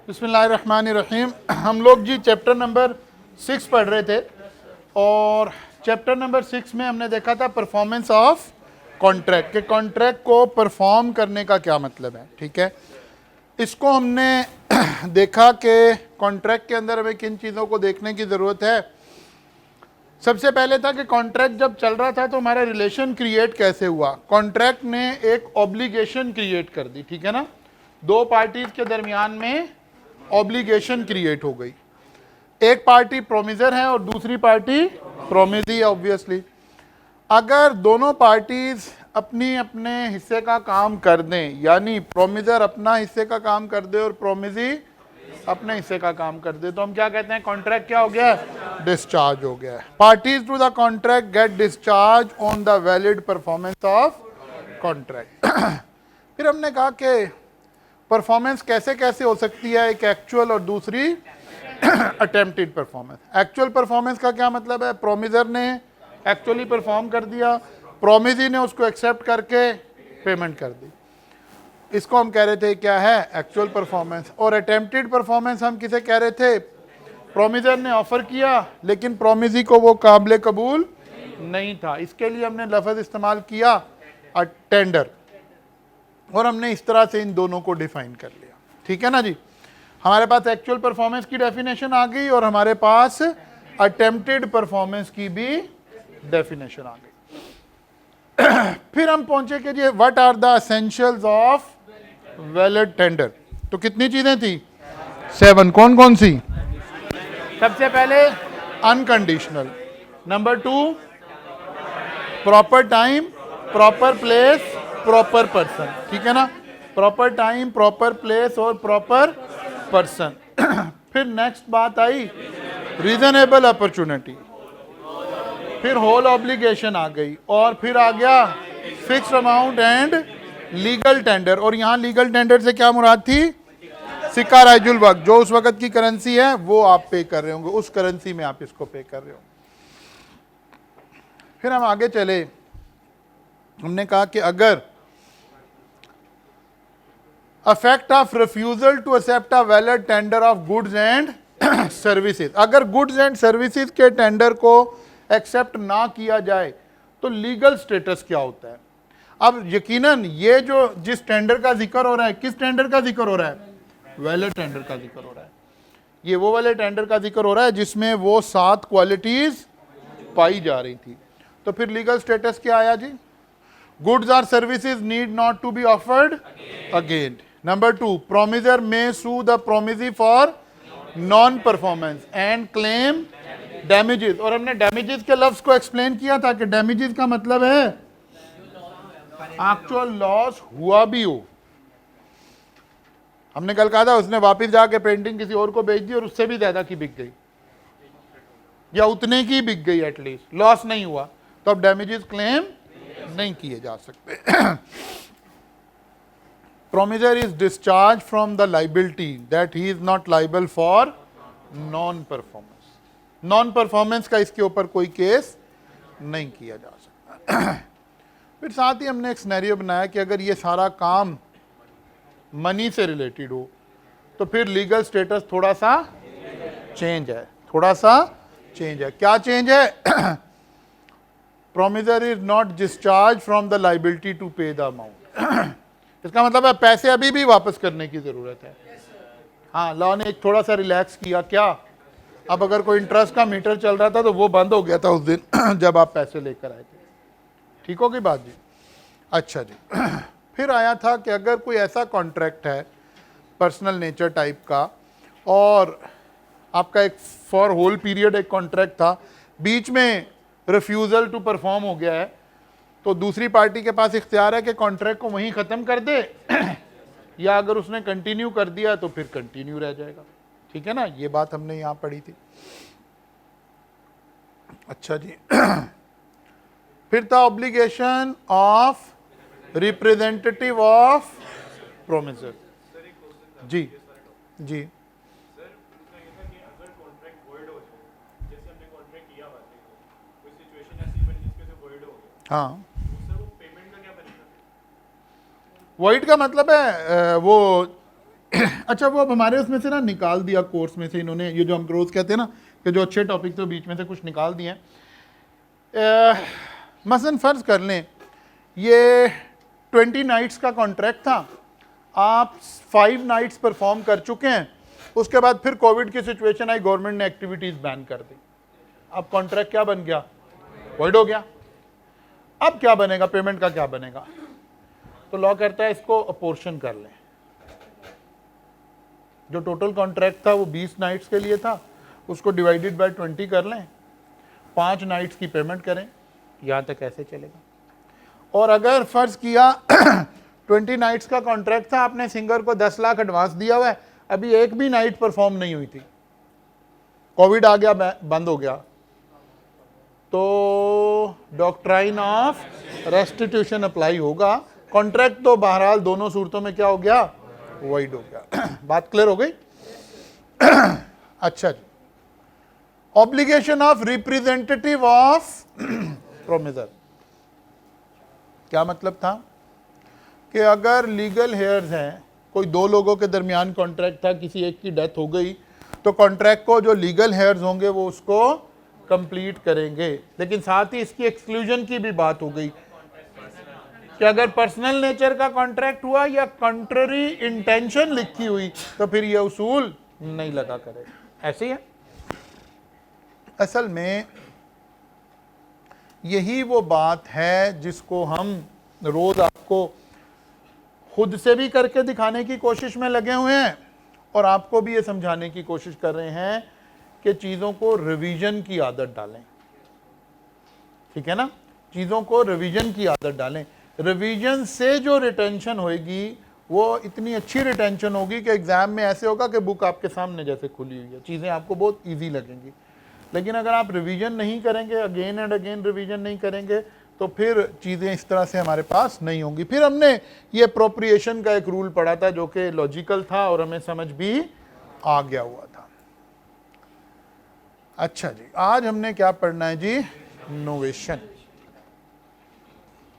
बिस्मिल्लाहिर्रहमानिर्रहीम। हम लोग जी चैप्टर नंबर 6 पढ़ रहे थे और चैप्टर नंबर 6 में हमने देखा था परफॉर्मेंस ऑफ कॉन्ट्रैक्ट के कॉन्ट्रैक्ट को परफॉर्म करने का क्या मतलब है। ठीक है, इसको हमने देखा कि कॉन्ट्रैक्ट के अंदर हमें किन चीज़ों को देखने की ज़रूरत है। सबसे पहले था कि कॉन्ट्रैक्ट जब चल रहा था तो हमारा रिलेशन क्रिएट कैसे हुआ। कॉन्ट्रैक्ट ने एक ऑब्लिगेशन क्रिएट कर दी, ठीक है ना, दो पार्टीज के दरमियान में ऑब्लिगेशन क्रिएट हो गई। एक पार्टी प्रोमिजर है और दूसरी पार्टी प्रोमिजी है। ऑब्वियसली अगर दोनों पार्टीज अपनी अपने हिस्से का काम कर दें, यानी प्रोमिजर अपना हिस्से का काम कर दे और प्रोमिजी अपने हिस्से का काम कर दे, तो हम क्या कहते हैं, कॉन्ट्रैक्ट क्या हो गया है, डिस्चार्ज हो गया है। Parties to the contract get discharge on the valid performance of contract. फिर हमने कहा कि परफॉर्मेंस कैसे कैसे हो सकती है, एक एक्चुअल और दूसरी अटेम्प्टेड परफॉर्मेंस। एक्चुअल परफॉर्मेंस का क्या मतलब है, प्रोमिजर ने एक्चुअली परफॉर्म कर दिया, प्रोमिजी ने उसको एक्सेप्ट करके पेमेंट कर दी, इसको हम कह रहे थे क्या है, एक्चुअल परफॉर्मेंस। और अटेम्प्टेड परफॉर्मेंस हम किसे कह रहे थे, प्रोमिजर ने ऑफर किया लेकिन प्रोमिजी को वो काबिल कबूल नहीं था, इसके लिए हमने लफ्ज़ इस्तेमाल किया टेंडर, और हमने इस तरह से इन दोनों को डिफाइन कर लिया। ठीक है ना जी, हमारे पास एक्चुअल परफॉर्मेंस की डेफिनेशन आ गई और हमारे पास अटेम्प्टेड परफॉर्मेंस की भी डेफिनेशन आ गई। फिर हम पहुंचे कि जी what are the essentials of valid tender. तो कितनी चीजें थी, 7। कौन कौन सी, सबसे पहले unconditional, number 2 proper time, proper place, proper person. ठीक है ना, प्रॉपर टाइम, प्रॉपर प्लेस और प्रॉपर पर्सन। फिर नेक्स्ट बात आई रीजनेबल अपॉर्चुनिटी, फिर होल ऑब्लिगेशन आ गई, और फिर आ गया fixed amount and legal tender. और यहाँ लीगल टेंडर से क्या मुराद थी, सिक्का राइजुल वक्त, जो उस वक्त की करेंसी है वो आप पे कर रहे होंगे, उस करेंसी में आप इसको पे कर रहे हो। फिर हम आगे चले, हमने कहा कि अगर effect of refusal to accept a valid tender of goods and services, अगर गुड्स एंड सर्विसेज के टेंडर को एक्सेप्ट ना किया जाए तो लीगल स्टेटस क्या होता है। अब यकीनन ये जो जिस टेंडर का जिक्र हो रहा है, किस टेंडर का जिक्र हो रहा है, वैलिड टेंडर का जिक्र हो रहा है। ये वो वाले टेंडर का जिक्र हो रहा है जिसमें वो 7 क्वालिटीज पाई जा रही थी। तो फिर लीगल स्टेटस क्या आया जी, गुड्स और services need not to be offered again. Number 2, promiser may sue the promisee for non-performance and claim damages। और हमने damages के लफ्ज को एक्सप्लेन किया था कि damages का मतलब है एक्चुअल लॉस हुआ भी हो। हमने कल कहा था उसने वापस जाके पेंटिंग किसी और को बेच दी और उससे भी ज्यादा की बिक गई या उतने की बिक गई, एटलीस्ट लॉस नहीं हुआ, तो अब damages क्लेम नहीं किए जा सकते। Promiser is discharged from the liability that he is not liable for non-performance। non-performance का इसके ऊपर कोई केस नहीं किया जा सकता। फिर साथ ही हमने एक सिनेरियो बनाया कि अगर ये सारा काम मनी से रिलेटेड हो तो फिर लीगल स्टेटस थोड़ा सा चेंज है, थोड़ा सा चेंज है। क्या चेंज है, Promiser is not discharged from the liability to pay the amount। इसका मतलब है पैसे अभी भी वापस करने की जरूरत है। हाँ, लॉ ने एक थोड़ा सा रिलैक्स किया, क्या, अब अगर कोई इंटरेस्ट का मीटर चल रहा था तो वो बंद हो गया था उस दिन जब आप पैसे लेकर आए थे। ठीक हो गई बात जी। अच्छा जी, फिर आया था कि अगर कोई ऐसा कॉन्ट्रैक्ट है पर्सनल नेचर टाइप का और आपका एक फॉर होल पीरियड एक कॉन्ट्रैक्ट था, बीच में रिफ्यूजल टू परफॉर्म हो गया है, तो दूसरी पार्टी के पास इख्तियार है कि कॉन्ट्रैक्ट को वहीं ख़त्म कर दे या अगर उसने कंटिन्यू कर दिया तो फिर कंटिन्यू रह जाएगा। ठीक है ना, ये बात हमने यहाँ पढ़ी थी। अच्छा जी, फिर था obligation of representative of promisor. जी जी, हाँ, वॉइड का मतलब है वो अच्छा, वो अब हमारे उसमें से ना निकाल दिया कोर्स में से इन्होंने, ये जो हम रोज कहते हैं ना कि जो अच्छे टॉपिक तो बीच में से कुछ निकाल दिए हैं। मसलन फ़र्ज़ कर लें ये 20 नाइट्स का कॉन्ट्रैक्ट था, आप 5 नाइट्स परफॉर्म कर चुके हैं, उसके बाद फिर कोविड की सिचुएशन आई, गवर्नमेंट ने एक्टिविटीज़ बैन कर दी, अब कॉन्ट्रैक्ट क्या बन गया? वॉइड हो गया। अब क्या बनेगा? पेमेंट का क्या बनेगा? तो लॉ कहता है इसको अपोर्शन कर लें। जो टोटल कॉन्ट्रैक्ट था वो 20 नाइट्स के लिए था, उसको डिवाइडेड बाय 20 कर लें, 5 नाइट्स की पेमेंट करें, यहाँ तक ऐसे चलेगा। और अगर फ़र्ज़ किया 20 नाइट्स का कॉन्ट्रैक्ट था, आपने सिंगर को 10 लाख एडवांस दिया हुआ है, अभी एक भी नाइट परफॉर्म नहीं हुई थी, कोविड आ गया, बंद हो गया, तो डॉक्ट्राइन ऑफ रेस्टिट्यूशन अप्लाई होगा। कॉन्ट्रैक्ट तो बहरहाल दोनों सूरतों में क्या हो गया? वॉइड हो गया। बात क्लियर हो गई? अच्छा जी, obligation of representative of promisor, क्या मतलब था कि अगर लीगल हेयर्स हैं, कोई दो लोगों के दरमियान कॉन्ट्रैक्ट था, किसी एक की डेथ हो गई, तो कॉन्ट्रैक्ट को जो लीगल हेयर्स होंगे वो उसको कंप्लीट करेंगे। लेकिन साथ ही इसकी एक्सक्लूजन की भी बात हो गई कि अगर पर्सनल नेचर का कॉन्ट्रैक्ट हुआ या कंट्ररी इंटेंशन लिखी हुई तो फिर यह उसूल नहीं लगा करेगा। ऐसे ही है। असल में यही वो बात है जिसको हम रोज आपको खुद से भी करके दिखाने की कोशिश में लगे हुए हैं और आपको भी ये समझाने की कोशिश कर रहे हैं कि चीज़ों को रिवीजन की आदत डालें। ठीक है ना? चीज़ों को रिवीजन की आदत डालें। रिवीजन से जो रिटेंशन होएगी वो इतनी अच्छी रिटेंशन होगी कि एग्ज़ाम में ऐसे होगा कि बुक आपके सामने जैसे खुली हुई है, चीज़ें आपको बहुत ईजी लगेंगी। लेकिन अगर आप रिवीजन नहीं करेंगे, अगेन एंड अगेन रिवीजन नहीं करेंगे, तो फिर चीज़ें इस तरह से हमारे पास नहीं होंगी। फिर हमने ये अप्रोप्रिएशन का एक रूल पढ़ा था जो कि लॉजिकल था और हमें समझ भी आ गया हुआ था। अच्छा जी, आज हमने क्या पढ़ना है जी? Novation.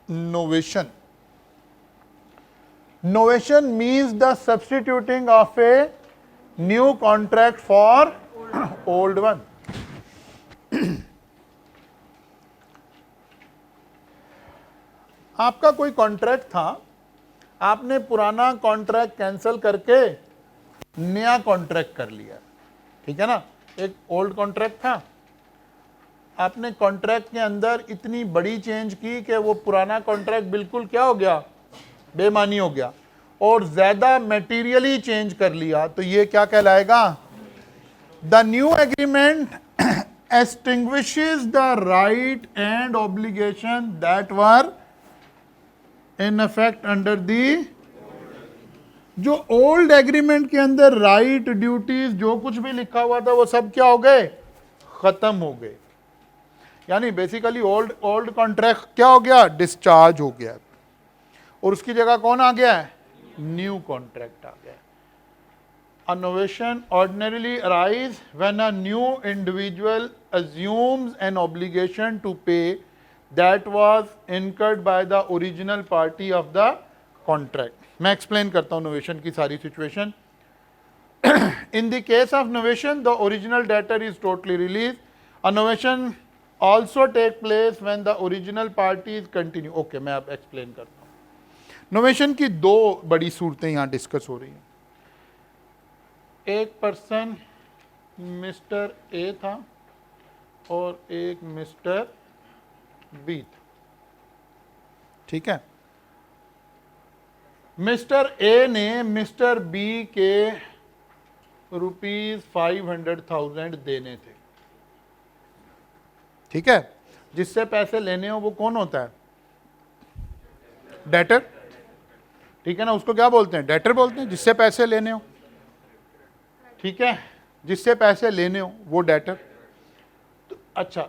Novation, novation means the substituting of a new contract for old one. आपका कोई कॉन्ट्रैक्ट था, आपने पुराना कॉन्ट्रैक्ट कैंसिल करके नया कॉन्ट्रैक्ट कर लिया। ठीक है ना? एक ओल्ड कॉन्ट्रैक्ट था, आपने कॉन्ट्रैक्ट के अंदर इतनी बड़ी चेंज की कि वो पुराना कॉन्ट्रैक्ट बिल्कुल क्या हो गया? बेमानी हो गया, और ज्यादा मटेरियली चेंज कर लिया, तो ये क्या कहलाएगा? The new agreement extinguishes the right and obligation that were in effect under the, जो ओल्ड एग्रीमेंट के अंदर राइट, ड्यूटीज, जो कुछ भी लिखा हुआ था वो सब क्या हो गए? खत्म हो गए। यानी बेसिकली ओल्ड कॉन्ट्रैक्ट क्या हो गया? डिस्चार्ज हो गया, और उसकी जगह कौन आ गया है? न्यू कॉन्ट्रैक्ट आ गया। A novation ordinarily arises when a new individual assumes an obligation to pay that was incurred by the original party of the contract. मैं explain करता हूँ novation की सारी situation. In the case of novation, the original debtor is totally released. A novation also take place when the original party is continue. Okay, मैं अब explain करता हूँ। novation की दो बड़ी सूरतें यहाँ डिस्कस हो रही हैं। एक पर्सन मिस्टर ए था और एक मिस्टर बी था। ठीक है? मिस्टर ए ने मिस्टर बी के ₹500,000 देने थे। ठीक है? जिससे पैसे लेने हो वो कौन होता है? डेटर। ठीक है ना? उसको क्या बोलते हैं? डेटर बोलते हैं, जिससे पैसे लेने हो। ठीक है? जिससे पैसे लेने हो वो डेटर। तो अच्छा,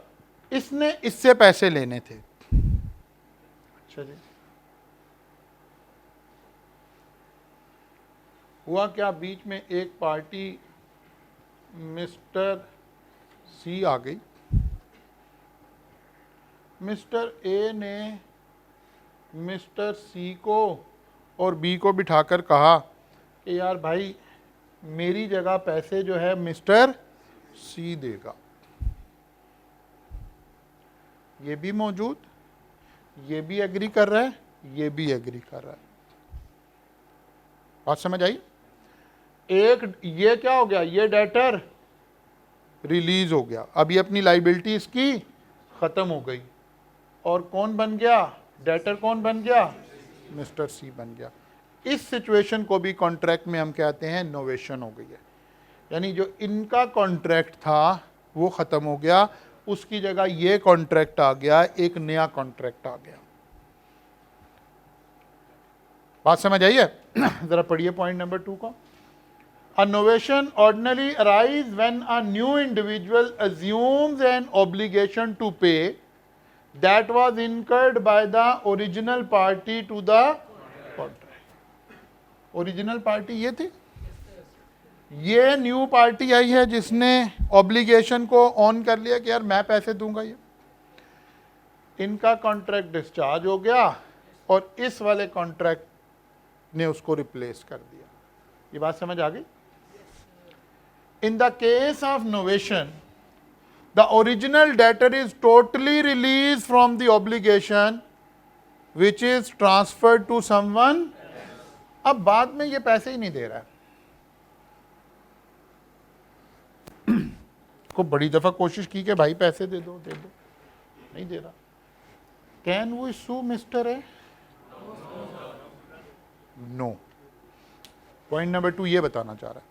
इसने इससे पैसे लेने थे। अच्छा जी, हुआ क्या? बीच में एक पार्टी मिस्टर सी आ गई। मिस्टर ए ने मिस्टर सी को और बी को बिठाकर कहा कि यार भाई मेरी जगह पैसे जो है मिस्टर सी देगा, ये भी मौजूद, ये भी एग्री कर रहा है, ये भी एग्री कर रहा है। बात समझ आई? एक ये क्या हो गया, ये डेटर रिलीज हो गया, अब ये अपनी लाइबिलिटी इसकी खत्म हो गई, और कौन बन गया डेटर, कौन बन गया मिस्टर सी बन गया। इस सिचुएशन को भी कॉन्ट्रैक्ट में हम कहते हैं नोवेशन हो गई है, यानी जो इनका कॉन्ट्रैक्ट था वो खत्म हो गया, उसकी जगह ये कॉन्ट्रैक्ट आ गया, एक नया कॉन्ट्रैक्ट आ गया। बात समझ आई है? जरा पढ़िए पॉइंट नंबर 2 को। A novation ordinarily arises when a new individual assumes an obligation to pay that was incurred by the original party to the contract. Original party ये थी, ये न्यू पार्टी आई है जिसने ऑब्लिगेशन को ऑन कर लिया कि यार मैं पैसे दूंगा, ये इनका कॉन्ट्रैक्ट डिस्चार्ज हो गया और इस वाले कॉन्ट्रैक्ट ने उसको रिप्लेस कर दिया। ये बात समझ आ गई? In the case of novation, the original debtor is totally released from the obligation which is transferred to someone. अब बाद में ये पैसे ही नहीं दे रहा है। को बड़ी दफा कोशिश की कि भाई पैसे दे दो, नहीं दे रहा। कैन वी सू मिस्टर है? नो। पॉइंट नंबर 2 ये बताना चाह रहा है।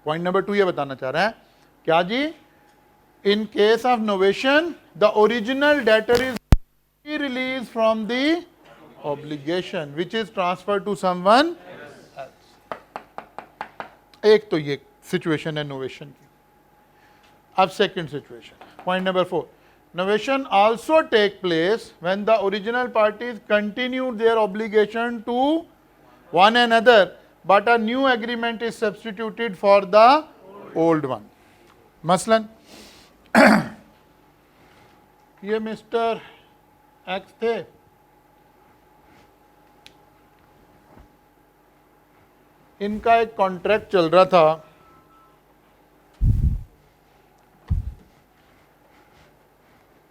पॉइंट नंबर 2 ये बताना चाह रहा है क्या जी, in case of novation the original debtor is release from the obligation which is transfer to someone else. एक तो ये सिचुएशन है नोवेशन की। अब second situation, point number 4, novation also take place when the original parties continue their obligation to one another but a new agreement is substituted for the old one. मसलन ये mister x थे, इनका एक contract चल रहा था,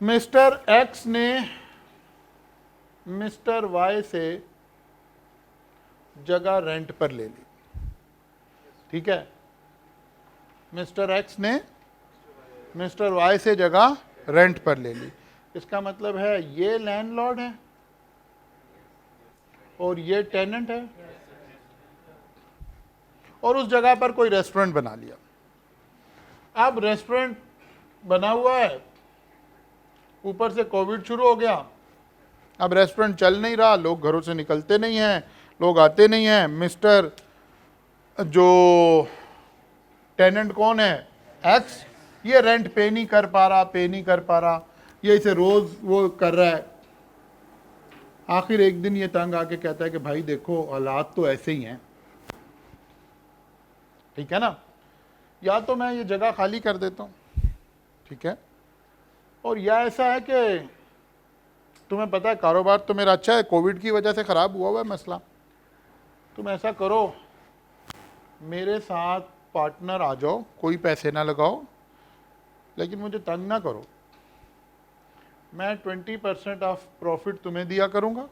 mister x ने mister Y से जगह रेंट पर ले ली, ठीक है। मिस्टर एक्स ने मिस्टर वाई से जगह रेंट पर ले ली, इसका मतलब है ये लैंडलॉर्ड है और ये टेनेंट है, और उस जगह पर कोई रेस्टोरेंट बना लिया। अब रेस्टोरेंट बना हुआ है, ऊपर से कोविड शुरू हो गया, अब रेस्टोरेंट चल नहीं रहा, लोग घरों से निकलते नहीं हैं, लोग आते नहीं हैं। मिस्टर जो टेनेंट कौन है, एक्स, ये रेंट पे नहीं कर पा रहा, ये इसे रोज वो कर रहा है। आखिर एक दिन ये तंग आके कहता है कि भाई देखो हालात तो ऐसे ही हैं, ठीक है ना, या तो मैं ये जगह खाली कर देता हूँ, ठीक है, और या ऐसा है कि तुम्हें पता है कारोबार तो मेरा अच्छा है, कोविड की वजह से ख़राब हुआ है मसला, तुम ऐसा करो मेरे साथ पार्टनर आ जाओ, कोई पैसे ना लगाओ, लेकिन मुझे तंग ना करो, मैं 20% ऑफ प्रॉफिट तुम्हें दिया करूँगा,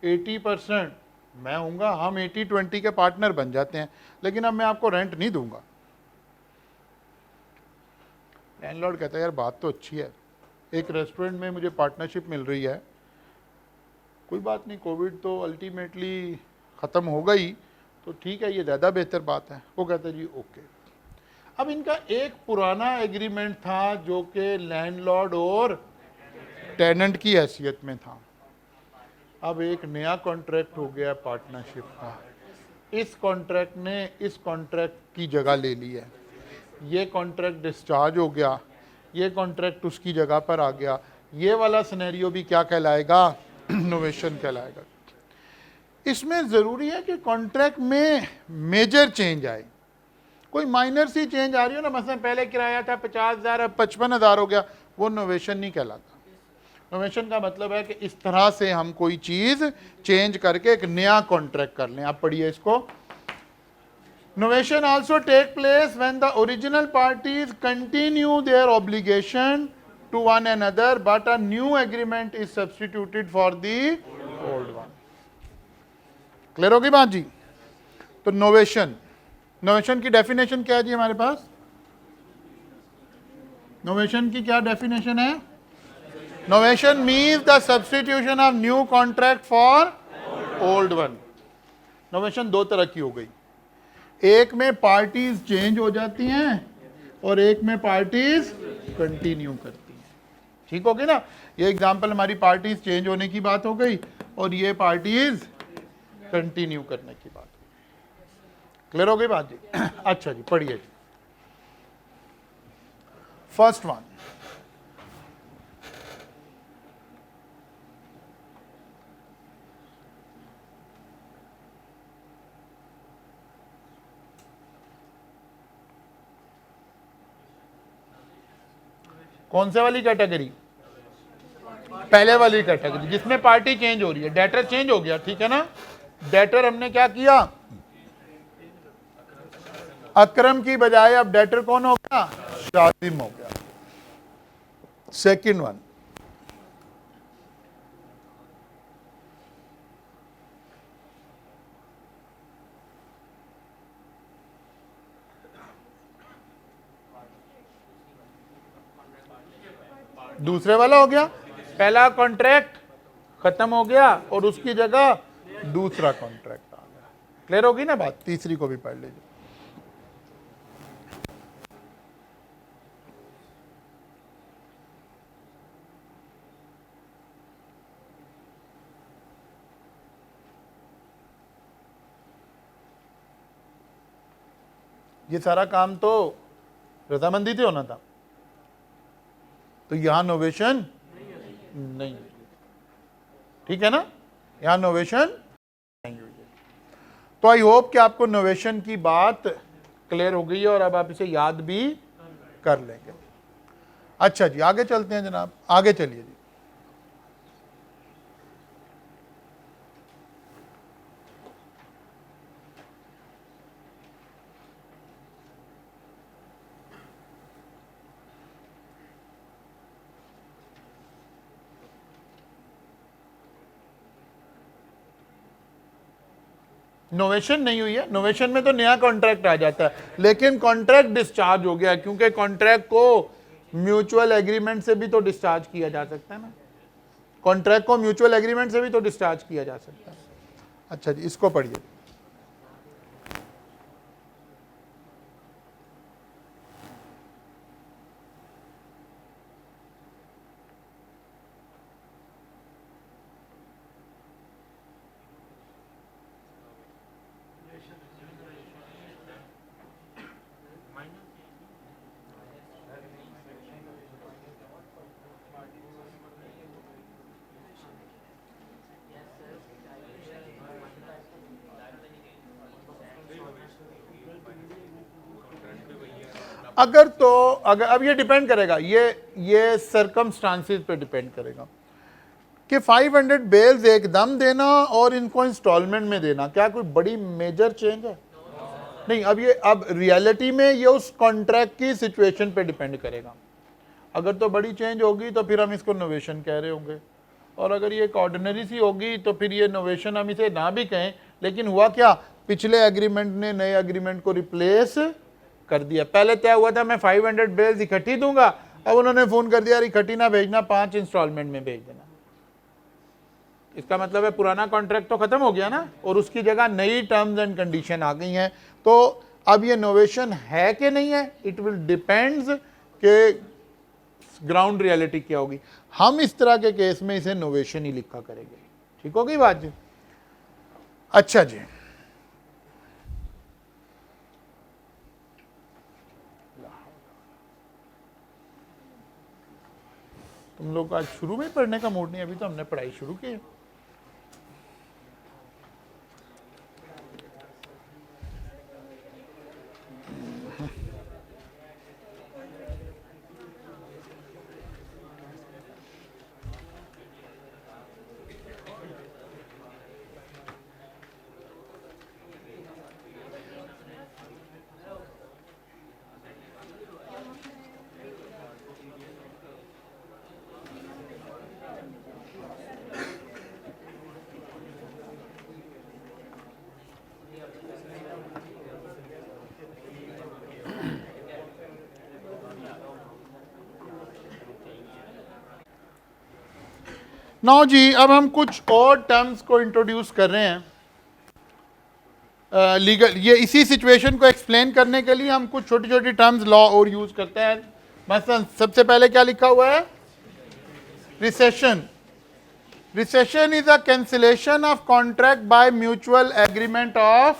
80% मैं हूँगा, हम 80-20 के पार्टनर बन जाते हैं, लेकिन अब मैं आपको रेंट नहीं दूंगा। लैंडलॉर्ड कहता है यार बात तो अच्छी है, एक रेस्टोरेंट में मुझे पार्टनरशिप मिल रही है, कोई बात नहीं, कोविड तो अल्टीमेटली ख़त्म हो गई तो ठीक है, ये ज़्यादा बेहतर बात है। वो कहता है जी ओके। अब इनका एक पुराना एग्रीमेंट था जो कि लैंडलॉर्ड और टेनेंट की हैसियत में था, अब एक नया कॉन्ट्रैक्ट हो गया पार्टनरशिप का, इस कॉन्ट्रैक्ट ने इस कॉन्ट्रैक्ट की जगह ले ली है, ये कॉन्ट्रैक्ट डिस्चार्ज हो गया, ये कॉन्ट्रैक्ट उसकी जगह पर आ गया, ये वाला सिनेरियो भी क्या कहलाएगा, नोवेशन कहलाएगा। इसमें ज़रूरी है कि कॉन्ट्रैक्ट में मेजर चेंज आए, कोई माइनर सी चेंज आ रही हो ना, मसलन पहले किराया था 50,000 अब 55,000 हो गया, वो नोवेशन नहीं कहलाता। नोवेशन का मतलब है कि इस तरह से हम कोई चीज चेंज करके एक नया कॉन्ट्रैक्ट कर लें। आप पढ़िए इसको। Novation also take place when the original parties continue their obligation to one another but a new agreement is substituted for the old one. Clear होगी बात जी? तो नोवेशन, नोवेशन की डेफिनेशन क्या है जी हमारे पास? नोवेशन की क्या डेफिनेशन है? Novation means the substitution of new contract for old one. Novation दो तरह की हो गई, एक में पार्टीज चेंज हो जाती हैं और एक में पार्टीज कंटिन्यू करती हैं। ठीक होगी ना? ये एग्जांपल हमारी पार्टीज चेंज होने की बात हो गई और ये पार्टीज कंटिन्यू करने की बात हो गई। क्लियर हो गई बात जी? अच्छा जी, पढ़िए जी। फर्स्ट वन, कौन से वाली कैटेगरी? पहले वाली कैटेगरी जिसमें पार्टी चेंज हो रही है, डेटर चेंज हो गया, ठीक है ना? डेटर हमने क्या किया? अकरम की बजाय अब डेटर कौन हो गया? शाजिम हो गया। सेकंड वन, दूसरे वाला हो गया, पहला कॉन्ट्रैक्ट खत्म हो गया और उसकी जगह दूसरा कॉन्ट्रैक्ट आ गया। क्लियर होगी ना बात? तीसरी को भी पढ़ लीजिए। ये सारा काम तो रजामंदी से होना था, तो यहां नोवेशन नहीं, ठीक है ना? यहां नोवेशन नहीं हुई है। तो आई होप कि आपको नोवेशन की बात क्लियर हो गई है और अब आप इसे याद भी कर लेंगे। अच्छा जी, आगे चलते हैं जनाब, आगे चलिए जी। नोवेशन नहीं हुई है, नोवेशन में तो नया कॉन्ट्रैक्ट आ जाता है, लेकिन कॉन्ट्रैक्ट डिस्चार्ज हो गया, क्योंकि कॉन्ट्रैक्ट को म्यूचुअल एग्रीमेंट से भी तो डिस्चार्ज किया जा सकता है ना? कॉन्ट्रैक्ट को म्यूचुअल एग्रीमेंट से भी तो डिस्चार्ज किया जा सकता है। अच्छा जी, इसको पढ़िए। अगर तो अगर अब ये डिपेंड करेगा, ये सरकमस्टांसिस पे डिपेंड करेगा कि 500 बेल्स एकदम देना और इनको इंस्टॉलमेंट में देना क्या कोई बड़ी मेजर चेंज है? नहीं। अब रियलिटी में ये उस कॉन्ट्रैक्ट की सिचुएशन पे डिपेंड करेगा। अगर तो बड़ी चेंज होगी तो फिर हम इसको नोवेशन कह रहे होंगे, और अगर ये एक ऑर्डिनरी सी होगी तो फिर ये नोवेशन हम इसे ना भी कहें, लेकिन हुआ क्या, पिछले एग्रीमेंट ने नए एग्रीमेंट को रिप्लेस कर दिया। पहले तय हुआ था मैं 500 बेल्स इकट्ठी दूंगा, अब उन्होंने फोन कर दिया इकट्ठी ना भेजना, 5 इंस्टॉलमेंट में भेज देना। इसका मतलब है पुराना कॉन्ट्रैक्ट तो खत्म हो गया ना, और उसकी जगह नई टर्म्स एंड कंडीशन आ गई हैं। तो अब ये नोवेशन है कि नहीं है, इट विल डिपेंड्स के ग्राउंड रियलिटी क्या होगी। हम इस तरह के केस में इसे नोवेशन ही लिखा करेंगे। ठीक होगी बात जी? अच्छा जी, तुम लोग आज शुरू में पढ़ने का मूड नहीं, अभी तो हमने पढ़ाई शुरू की है। नाउ जी अब हम कुछ और टर्म्स को इंट्रोड्यूस कर रहे हैं लीगल, ये इसी सिचुएशन को एक्सप्लेन करने के लिए हम कुछ छोटी छोटी टर्म्स लॉ और यूज करते हैं। मसलन सबसे पहले क्या लिखा हुआ है, recession. Recession is a cancellation of contract by mutual agreement of,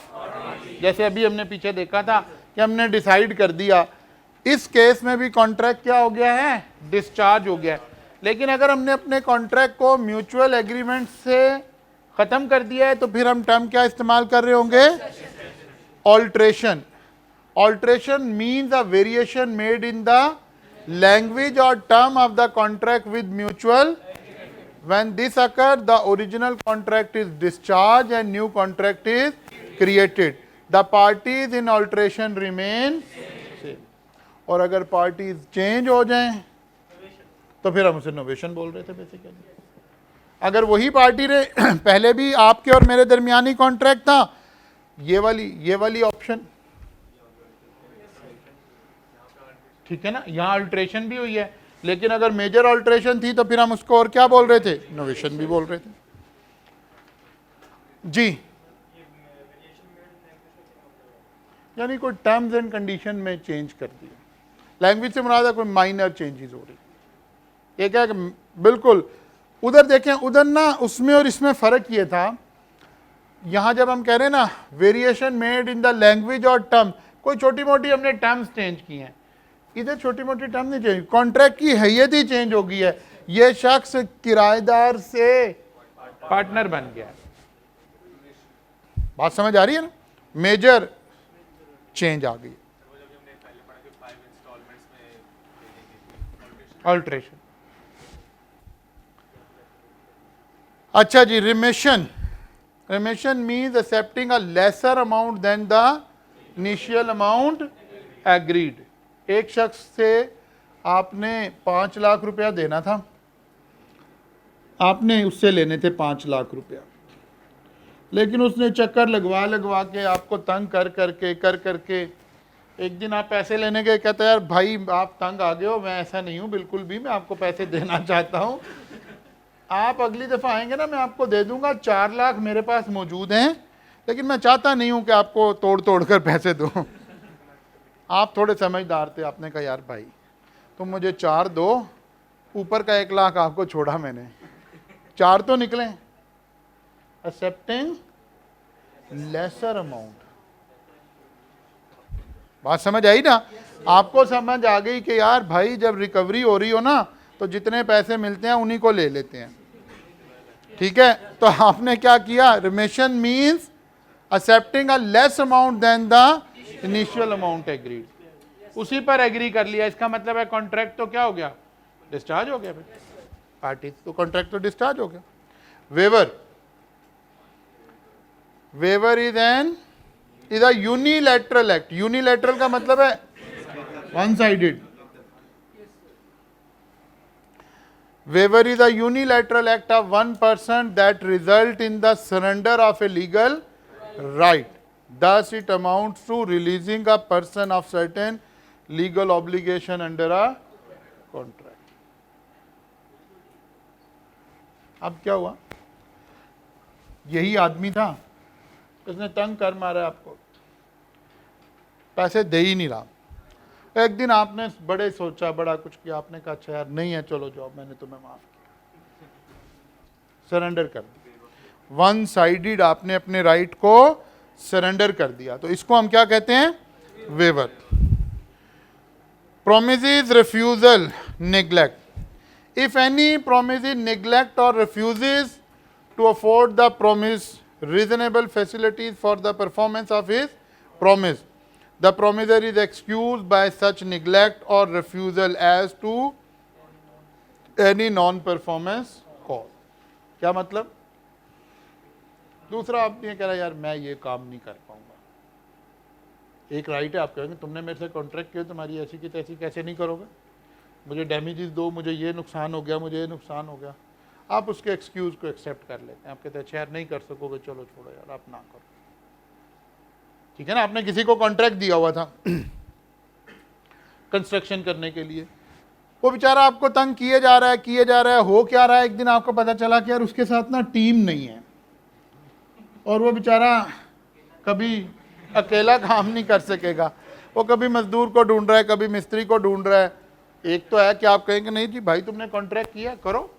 जैसे अभी हमने पीछे देखा था कि हमने डिसाइड कर दिया, इस केस में भी कॉन्ट्रैक्ट क्या हो गया है, डिस्चार्ज हो गया है। लेकिन अगर हमने अपने कॉन्ट्रैक्ट को म्यूचुअल एग्रीमेंट से खत्म कर दिया है तो फिर हम टर्म क्या इस्तेमाल कर रहे होंगे, alteration. Alteration means a variation made in the language or term of the contract with mutual. When this occurs, the original contract is discharged and new contract is created. The parties in alteration remain same. और अगर parties change हो जाएं तो फिर हम उसे novation बोल रहे थे बेसिकली। अगर वही पार्टी ने पहले भी आपके और मेरे दरमियानी कॉन्ट्रैक्ट था, ये वाली ऑप्शन, ठीक है ना, यहाँ अल्ट्रेशन भी हुई है, लेकिन अगर मेजर अल्ट्रेशन थी तो फिर हम उसको और क्या बोल रहे थे, नोवेशन भी बोल रहे थे जी। यानी कोई टर्म्स एंड कंडीशन में चेंज कर दिया, लैंग्वेज से मुराद है कोई माइनर चेंजेस हो रही। ये क्या कि बिल्कुल उधर देखें, उधर ना उसमें और इसमें फ़र्क ये था, यहाँ जब हम कह रहे हैं ना variation made in the language or term, कोई छोटी मोटी हमने टर्म्स चेंज की हैं, इधर छोटी मोटी टर्म नहीं चेंज, कॉन्ट्रैक्ट की हैयत ही चेंज हो गई है। ये शख्स किराएदार से पार्टनर बन गया है। बात समझ आ रही है ना, मेजर चेंज आ गई, अल्ट्रेशन। अच्छा जी, remission. Remission means accepting a lesser amount than the initial amount agreed. एक शख्स से आपने 5 लाख रुपया देना था, आपने उससे लेने थे 5 लाख रुपया, लेकिन उसने चक्कर लगवा लगवा के आपको तंग कर करके एक दिन आप पैसे लेने गए, कहता है यार भाई आप तंग आ गए हो, मैं ऐसा नहीं हूँ बिल्कुल भी, मैं आपको पैसे देना चाहता हूँ, आप अगली दफ़ा आएंगे ना मैं आपको दे दूंगा, 4 लाख मेरे पास मौजूद हैं, लेकिन मैं चाहता नहीं हूँ कि आपको तोड़ तोड़ कर पैसे दूँ। आप थोड़े समझदार थे, आपने कहा यार भाई तुम मुझे 4 दो, ऊपर का 1 लाख आपको छोड़ा मैंने, 4 तो निकले। एक्सेप्टिंग लेसर अमाउंट, बात समझ आई ना, आपको समझ आ गई कि यार भाई जब रिकवरी हो रही हो ना तो जितने पैसे मिलते हैं उन्हीं को ले लेते हैं, ठीक है। तो आपने क्या किया, remission means accepting a less amount than the initial amount agreed, उसी पर एग्री कर लिया। इसका मतलब है कॉन्ट्रैक्ट तो क्या हो गया, डिस्चार्ज हो गया भाई, पार्टी तो कॉन्ट्रैक्ट तो डिस्चार्ज हो गया। Waiver, waiver is a unilateral act. Unilateral का मतलब है one sided. Waiver is a unilateral act of one person that result in the surrender of a legal right, thus it amounts to releasing a person of certain legal obligation under a contract. अब क्या हुआ, यही आदमी था, उसने तंग कर मारा आपको, पैसे दे ही नहीं रहा। एक दिन आपने बड़े सोचा, बड़ा कुछ किया, आपने कहा अच्छा यार नहीं है, चलो जाओ, मैंने तुम्हें माफ किया, सरेंडर कर दिया, वन साइडेड आपने अपने राइट को सरेंडर कर दिया, तो इसको हम क्या कहते हैं, waiver. Promisee's refusal neglect, if any promise neglect or refuses to afford the promise reasonable facilities for the performance of his promise, the promisor is excused by such neglect or refusal as to any non performance cause. क्या मतलब, दूसरा आप ये कह रहा है यार मैं ये काम नहीं कर पाऊंगा, एक राइट है, आप कहेंगे तुमने मेरे से कॉन्ट्रैक्ट किया, तुम्हारी ऐसी की तैसी कैसे नहीं करोगे, मुझे डैमेजेस दो, मुझे ये नुकसान हो गया, मुझे ये नुकसान हो गया, आप उसके एक्सक्यूज़ को एक्सेप्ट कर लेते हैं, आप कहते हैं अच्छा यार नहीं कर सकोगे, चलो छोड़ो यार आप ना करो, ठीक है ना। आपने किसी को कॉन्ट्रैक्ट दिया हुआ था कंस्ट्रक्शन करने के लिए, वो बेचारा आपको तंग किए जा रहा है, हो क्या रहा है, एक दिन आपको पता चला कि यार उसके साथ ना टीम नहीं है और वो बेचारा कभी अकेला काम नहीं कर सकेगा, वो कभी मजदूर को ढूंढ रहा है, कभी मिस्त्री को ढूंढ रहा है। एक तो है कि आप कहेंगे नहीं जी भाई तुमने कॉन्ट्रैक्ट किया करो,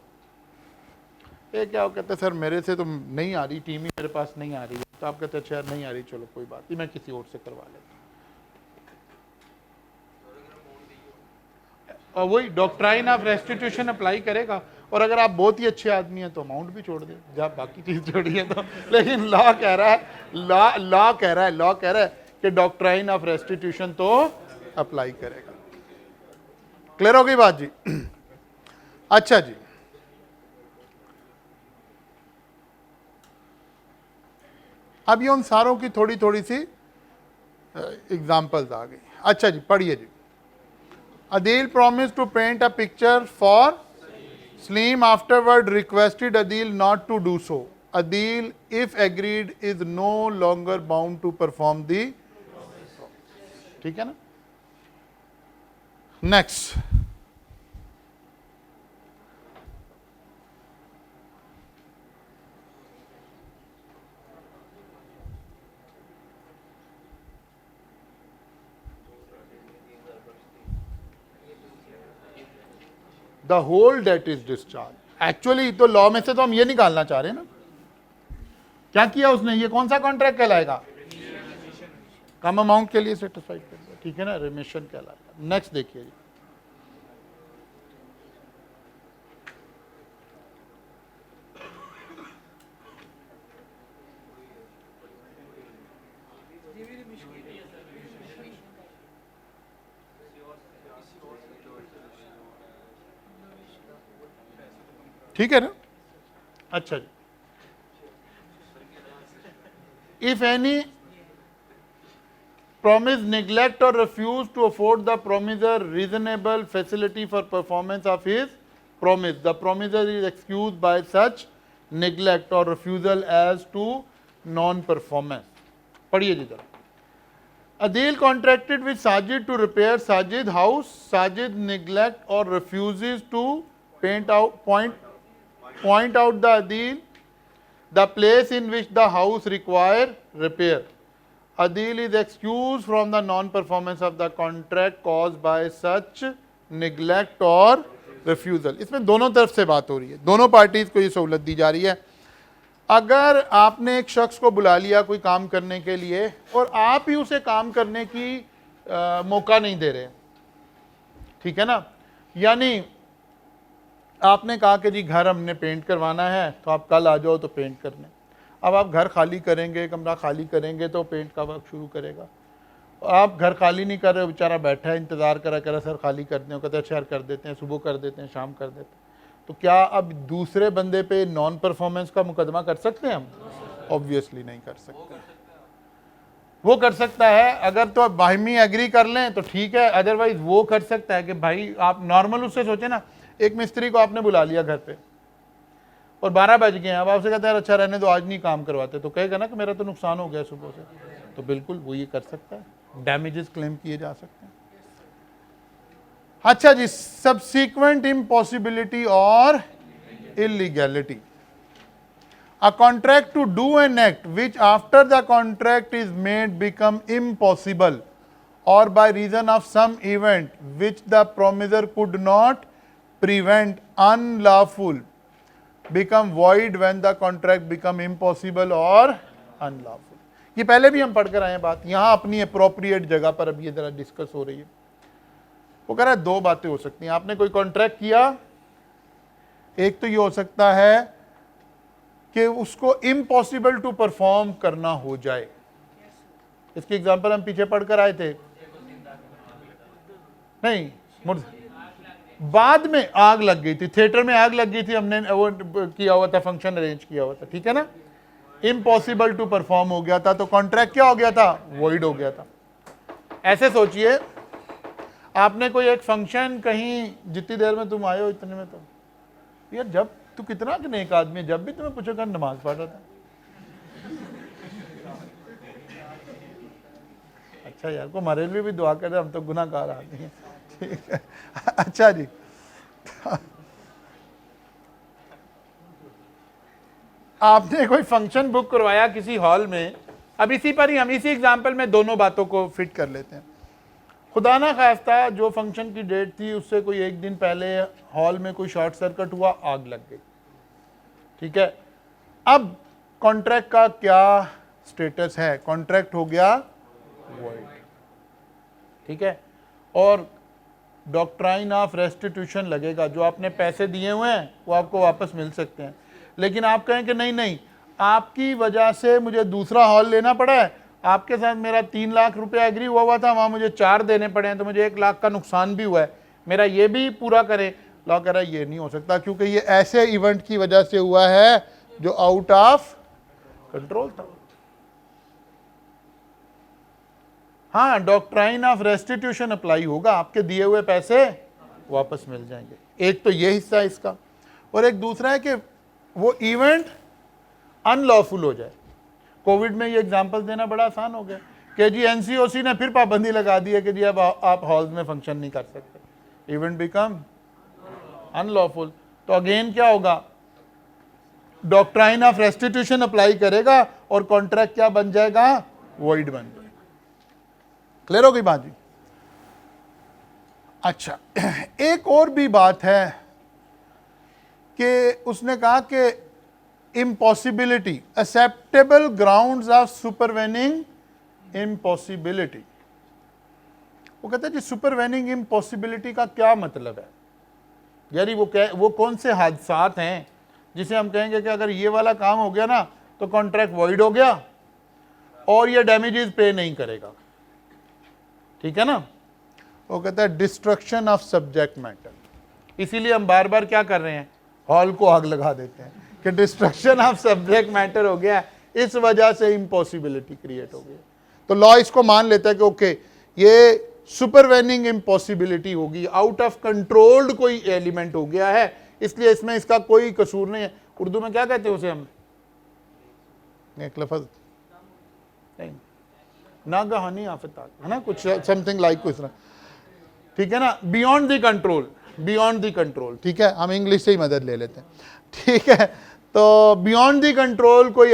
ये क्या, वो कहते सर मेरे से तो नहीं आ रही, टीम ही मेरे पास नहीं आ रही है, तो आप कहते अच्छा यार नहीं आ रही, चलो कोई बात नहीं, मैं किसी और से करवा लेता हूँ। और वही डॉक्ट्राइन ऑफ रेस्टिट्यूशन अप्लाई करेगा, और अगर आप बहुत ही अच्छे आदमी हैं तो अमाउंट भी छोड़ दें, जब बाकी चीज छोड़िए तो। लेकिन लॉ कह रहा है, लॉ कह रहा है कि डॉक्ट्राइन ऑफ रेस्टिट्यूशन तो अप्लाई करेगा। क्लियर हो गई बात जी? अच्छा जी, अब ये उन सारों की थोड़ी थोड़ी सी एग्जाम्पल्स आ गई। अच्छा जी पढ़िए जी। Adil promised to paint a picture for Saleem, afterward requested Adil not to do so. Adil, if agreed, is no longer bound to perform the, ठीक है ना? Next. The whole debt is discharge. Actually तो law में से तो हम ये निकालना चाह रहे हैं ना, क्या किया उसने, ये कौन सा कॉन्ट्रैक्ट कहलाएगा? कम अमाउंट के लिए सेटिस्फाइड कर दिया, ठीक है ना, रिमिशन कहलाएगा। नेक्स्ट देखिए जी, ठीक है ना? अच्छा जी, if any promise, neglect or refuse to afford the promiser reasonable facility for performance of his promise, the promiser is excused by such neglect or refusal as to non-performance. पढ़िए जी जरा। Adil contracted with Sajid to repair Sajid house. Sajid neglect or refuses to point out the Adil the place in which the house require repair. Adil is excused from the non-performance of the contract caused by such neglect or refusal. इसमें दोनों तरफ से बात हो रही है, दोनों parties को ये सहूलत दी जा रही है। अगर आपने एक शख्स को बुला लिया कोई काम करने के लिए और आप ही उसे काम करने की मौका नहीं दे रहे, ठीक है ना, यानी आपने कहा कि जी घर हमने पेंट करवाना है तो आप कल आ जाओ तो पेंट करने, अब आप घर खाली करेंगे, कमरा खाली करेंगे तो पेंट का वर्क शुरू करेगा। आप घर खाली नहीं कर रहे, बेचारा बैठा है इंतज़ार करा सर खाली कर दें, कहते हैं अच्छा कर देते हैं, सुबह कर देते हैं, शाम कर देते हैं, तो क्या अब दूसरे बंदे पे नॉन परफॉर्मेंस का मुकदमा कर सकते हैं हम? ऑब्वियसली नहीं कर सकते। वो कर सकता है अगर तो बाहिमी एग्री कर लें तो ठीक है, अदरवाइज वो कर सकता है कि भाई आप नॉर्मल उससे सोचें ना, एक मिस्त्री को आपने बुला लिया घर पे और 12 बज गए हैं, अब आपसे कहते हैं अच्छा रहने दो आज नहीं काम करवाते, तो कहेगा ना कि मेरा तो नुकसान हो गया सुबह से, तो बिल्कुल वो ये कर सकता है, डैमेजेस क्लेम किए जा सकते हैं। अच्छा जी, सब्सीक्वेंट इम्पॉसिबिलिटी और illegality. A contract to do an act which after the contract is made become impossible or by reason of some event which the promiser could not prevent unlawful become void when the contract become impossible or unlawful. ये पहले भी हम पढ़कर आए हैं बात, यहाँ अपनी अप्रोप्रिएट जगह पर अब ये जरा डिस्कस हो रही है। वो कह रहा है दो बातें हो सकती हैं, आपने कोई कॉन्ट्रैक्ट किया, एक तो ये हो सकता है कि उसको इम्पॉसिबल टू परफॉर्म करना हो जाए। इसकी एग्जांपल हम पीछे पढ़कर आए थे, नहीं बाद में आग लग गई थी, थिएटर में आग लग गई थी, हमने वो किया हुआ था, फंक्शन अरेंज किया हुआ था, ठीक है ना, इम्पॉसिबल टू परफॉर्म हो गया था, तो कॉन्ट्रैक्ट क्या हो गया था? वॉइड हो गया था। ऐसे सोचिए आपने कोई एक फंक्शन कहीं, जितनी देर में तुम आए हो इतने में, तो यार जब तू कितना नेक आदमी है, जब भी तुम्हें पूछोगा नमाज पढ़ रहा था, अच्छा यार को हमारे लिए भी दुआ कर रहे, हम तो गुनाहगार आदमी हैं, ठीक है। अच्छा जी, आपने कोई फंक्शन बुक करवाया किसी हॉल में, अब इसी पर ही हम इसी एग्जाम्पल में दोनों बातों को फिट कर लेते हैं। खुदा ना खास्ता जो फंक्शन की डेट थी उससे कोई एक दिन पहले हॉल में कोई शॉर्ट सर्किट हुआ, आग लग गई, ठीक है। अब कॉन्ट्रैक्ट का क्या स्टेटस है? कॉन्ट्रैक्ट हो गया वॉइड, ठीक है। और डॉक्ट्राइन ऑफ रेस्टिट्यूशन लगेगा, जो आपने पैसे दिए हुए हैं वो आपको वापस मिल सकते हैं। लेकिन आप कहें कि नहीं नहीं, आपकी वजह से मुझे दूसरा हॉल लेना पड़ा है, आपके साथ मेरा 3 लाख रुपया एग्री हुआ था, वहाँ मुझे 4 देने पड़े हैं, तो मुझे 1 लाख का नुकसान भी हुआ है, मेरा ये भी पूरा करें। लॉ कह रहा है ये नहीं हो सकता, क्योंकि ये ऐसे इवेंट की वजह से हुआ है जो आउट ऑफ कंट्रोल था। हाँ, डॉक्ट्राइन ऑफ रेस्टिट्यूशन अप्लाई होगा, आपके दिए हुए पैसे वापस मिल जाएंगे। एक तो ये हिस्सा है इसका, और एक दूसरा है कि वो इवेंट अनलॉफुल हो जाए। कोविड में ये एग्जांपल देना बड़ा आसान हो गया कि जी एनसीओसी ने फिर पाबंदी लगा दी है कि जी अब आप हॉल्स में फंक्शन नहीं कर सकते, इवेंट बिकम अनलॉफुल। तो अगेन क्या होगा? डॉक्ट्राइन ऑफ रेस्टिट्यूशन अप्लाई करेगा और कॉन्ट्रैक्ट क्या बन जाएगा? वॉइड बन जाएगा। क्लियर हो गई बात जी? अच्छा, एक और भी बात है कि उसने कहा कि impossibility, acceptable grounds of supervening impossibility. वो कहते हैं जी सुपरवेनिंग इम्पॉसिबिलिटी का क्या मतलब है? यानी वो कौन से हादसात हैं जिसे हम कहेंगे कि अगर ये वाला काम हो गया ना तो कॉन्ट्रैक्ट वॉइड हो गया और ये डैमेजेस पे नहीं करेगा, ठीक है ना। वो कहता है डिस्ट्रक्शन ऑफ सब्जेक्ट मैटर। इसीलिए हम बार बार क्या कर रहे हैं? हॉल को आग लगा देते हैं कि डिस्ट्रक्शन ऑफ सब्जेक्ट मैटर हो गया, इस वजह से इम्पॉसिबिलिटी क्रिएट हो गई। तो लॉ इसको मान लेता है कि ओके ये सुपरवेनिंग इम्पॉसिबिलिटी होगी, आउट ऑफ कंट्रोल्ड कोई एलिमेंट हो गया है, इसलिए इसमें इसका कोई कसूर नहीं है। उर्दू में क्या कहते हैं उसे हम? एक लफ्ज नहीं, नागहानी आफत है ना, कुछ समथिंग लाइक कुछ ना, ठीक है ना। Beyond the control, beyond the control, ठीक है, हम इंग्लिश से ही मदद ले लेते हैं, ठीक है। तो बियॉन्ड द कंट्रोल कोई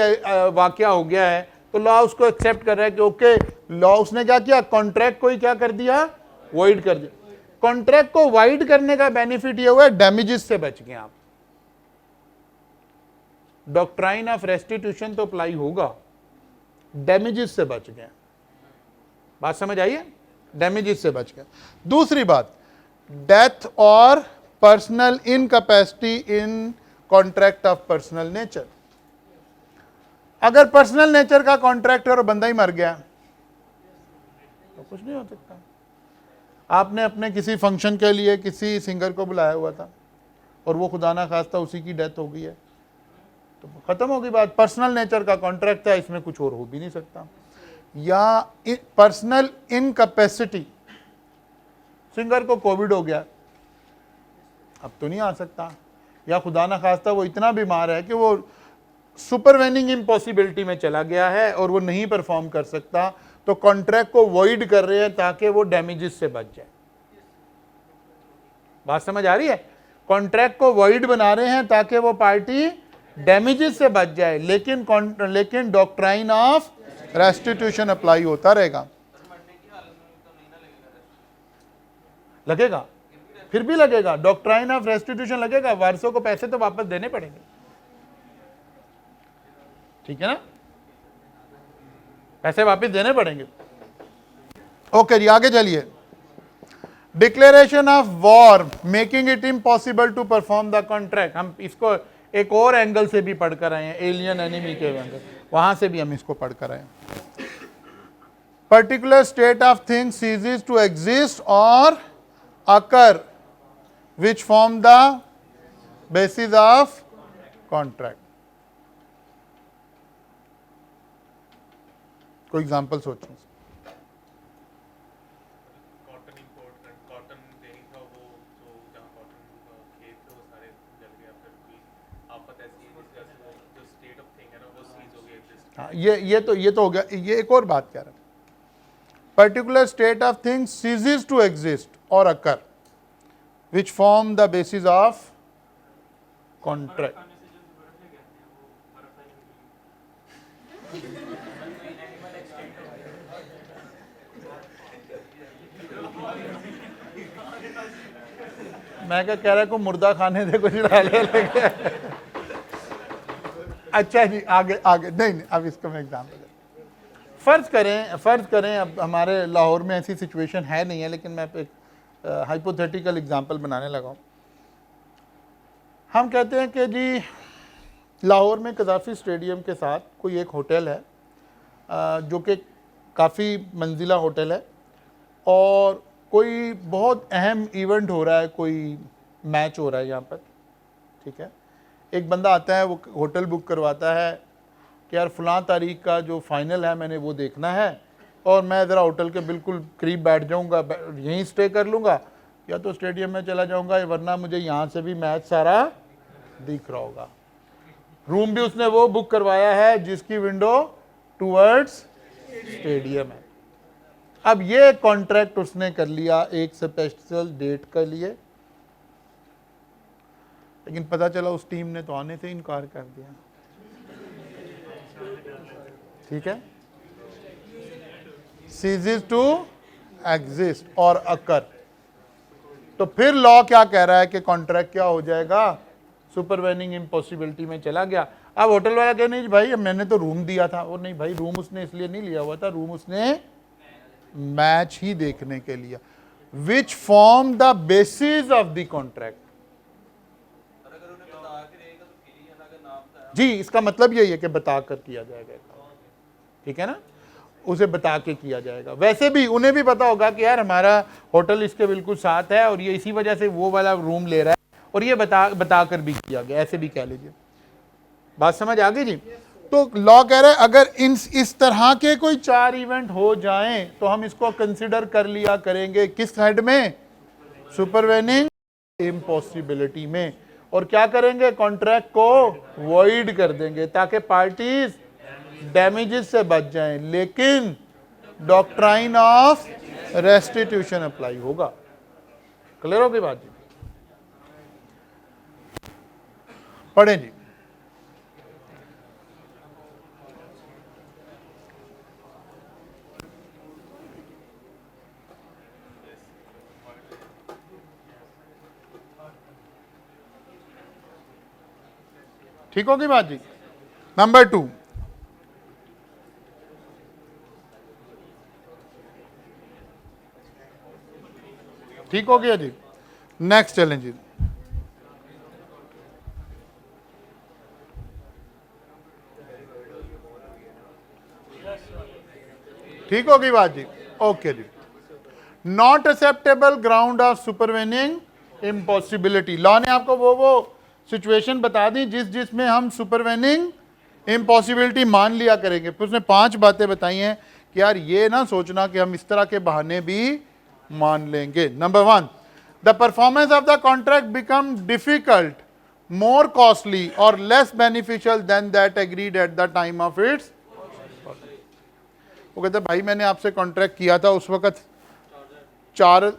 वाकया हो गया है तो लॉ उसको एक्सेप्ट कर रहा है कि ओके, लॉ उसने क्या किया? कॉन्ट्रैक्ट को ही क्या कर दिया? वॉइड कर दिया। कॉन्ट्रैक्ट को वाइड करने का बेनिफिट ये हुआ है डैमेजेस से बच गए आप। डॉक्ट्राइन ऑफ रेस्टिट्यूशन तो अप्लाई होगा, डैमेजेस से बच गए। बात समझ आई है? डैमेजेस से बच गए। दूसरी बात, डेथ और personal incapacity in contract of personal nature. अगर पर्सनल नेचर का कॉन्ट्रैक्ट है और बंदा ही मर गया तो कुछ नहीं हो सकता। आपने अपने किसी फंक्शन के लिए किसी सिंगर को बुलाया हुआ था और वो खुदा ना खास्ता उसी की डेथ हो गई है तो खत्म हो गई बात। पर्सनल नेचर का कॉन्ट्रैक्ट था, इसमें कुछ और हो भी नहीं सकता। या पर्सनल इनकैपेसिटी, सिंगर को कोविड हो गया, अब तो नहीं आ सकता, या खुदा ना खास्ता वो इतना बीमार है कि वो सुपरवेनिंग इम्पॉसिबिलिटी में चला गया है और वो नहीं परफॉर्म कर सकता, तो कॉन्ट्रैक्ट को वॉइड कर रहे हैं ताकि वो डैमेजेस से बच जाए। बात समझ आ रही है? कॉन्ट्रैक्ट को वॉइड बना रहे हैं ताकि वो पार्टी डैमेजेस से बच जाए, लेकिन डॉक्ट्राइन ऑफ रेस्टिट्यूशन अप्लाई होता रहेगा। लगेगा, फिर भी लगेगा, डॉक्ट्राइन ऑफ रेस्टिट्यूशन लगेगा, वारसों को पैसे तो वापस देने पड़ेंगे, ठीक है ना, पैसे वापस देने पड़ेंगे। ओके जी, आगे चलिए। Declaration of war making it impossible to perform the contract. हम इसको एक और एंगल से भी पढ़कर आए हैं, एलियन एनिमी के एंगल, वहां से भी हम इसको पढ़कर आए। Particular state of things ceases to exist और occur which form the basis of contract। कोई एग्जांपल सोचो। कॉटन इंपोर्ट, कॉटन नहीं था वो, तो जहाँ कॉटन खेत थे वो सारे जल गया, फिर कोई आफत ऐसी है जिसकी वजह से वो जो स्टेट ऑफ थिंग है ना वो सीज हो गया एग्जिस्ट। हाँ, ये तो हो गया। ये एक और बात कह रहा है, particular state of things ceases to exist और occur. Which form the basis of contract. मैं क्या कह रहा को मुर्दा खाने दे कुछ डाले लगे। अच्छा जी, आगे आगे नहीं, अब इसको मैं एग्जाम्पल फ़र्ज़ करें अब हमारे लाहौर में ऐसी सिचुएशन है नहीं है, लेकिन मैं एक हाइपोथेटिकल एग्जांपल बनाने लगा हूँ। हम कहते हैं कि जी लाहौर में कज़ाफ़ी स्टेडियम के साथ कोई एक होटल है जो कि काफ़ी मंजिला होटल है, और कोई बहुत अहम इवेंट हो रहा है, कोई मैच हो रहा है यहाँ पर, ठीक है। एक बंदा आता है, वो होटल बुक करवाता है कि यार फ़लाँ तारीख का जो फ़ाइनल है मैंने वो देखना है, और मैं ज़रा होटल के बिल्कुल करीब बैठ जाऊँगा, यहीं स्टे कर लूँगा, या तो स्टेडियम में चला जाऊँगा, वरना मुझे यहाँ से भी मैच सारा दिख रहा होगा। रूम भी उसने वो बुक करवाया है जिसकी विंडो टूवर्ड्स स्टेडियम है। अब ये कॉन्ट्रैक्ट उसने कर लिया एक स्पेशल डेट के लिए, लेकिन पता चला उस टीम ने तो आने से इनकार कर दिया, ठीक है। ceases टू एग्जिस्ट और अकर, तो फिर लॉ क्या कह रहा है कि कॉन्ट्रैक्ट क्या हो जाएगा, सुपरवेनिंग इम्पॉसिबिलिटी में चला गया। अब होटल वाला कहे नहीं भाई मैंने तो रूम दिया था, और नहीं भाई रूम उसने इसलिए नहीं लिया हुआ था, रूम उसने मैच ही देखने के लिए, which form the basis of the contract. जी, इसका मतलब यही है कि बता कर किया जाएगा, ठीक है ना, उसे बता के किया जाएगा। वैसे भी उन्हें भी पता होगा कि यार हमारा होटल इसके बिल्कुल साथ है और ये इसी वजह से वो वाला रूम ले रहा है, और ये बता कर भी किया गया, ऐसे भी कह लीजिए। बात समझ आ गई जी। तो लॉ कह रहा है अगर इस तरह के कोई 4 इवेंट हो जाएं तो हम इसको कंसिडर कर लिया करेंगे किस हेड में, सुपरवेनिंग इम्पॉसिबिलिटी में, और क्या करेंगे, कॉन्ट्रैक्ट को वॉइड कर देंगे ताकि पार्टीज डैमेजेस से बच जाएं, लेकिन डॉक्ट्राइन ऑफ रेस्टिट्यूशन अप्लाई होगा। क्लियर होगी बात जी? पढ़ें जी। ठीक होगी बात जी। नंबर 2, ठीक हो गया जी। नेक्स्ट चैलेंज जी, ठीक होगी बात जी। ओके जी। Not acceptable ground of supervening impossibility. Law ने आपको वो सिचुएशन बता दी जिसमें हम सुपरवेनिंग इम्पॉसिबिलिटी मान लिया करेंगे। फिर उसने 5 बातें बताई हैं कि यार ये ना सोचना कि हम इस तरह के बहाने भी मान लेंगे। Number 1, the performance of the contract become difficult, more costly और less beneficial than that agreed at the time of its. वो कहते भाई मैंने आपसे कॉन्ट्रैक्ट किया था उस वक्त 4,000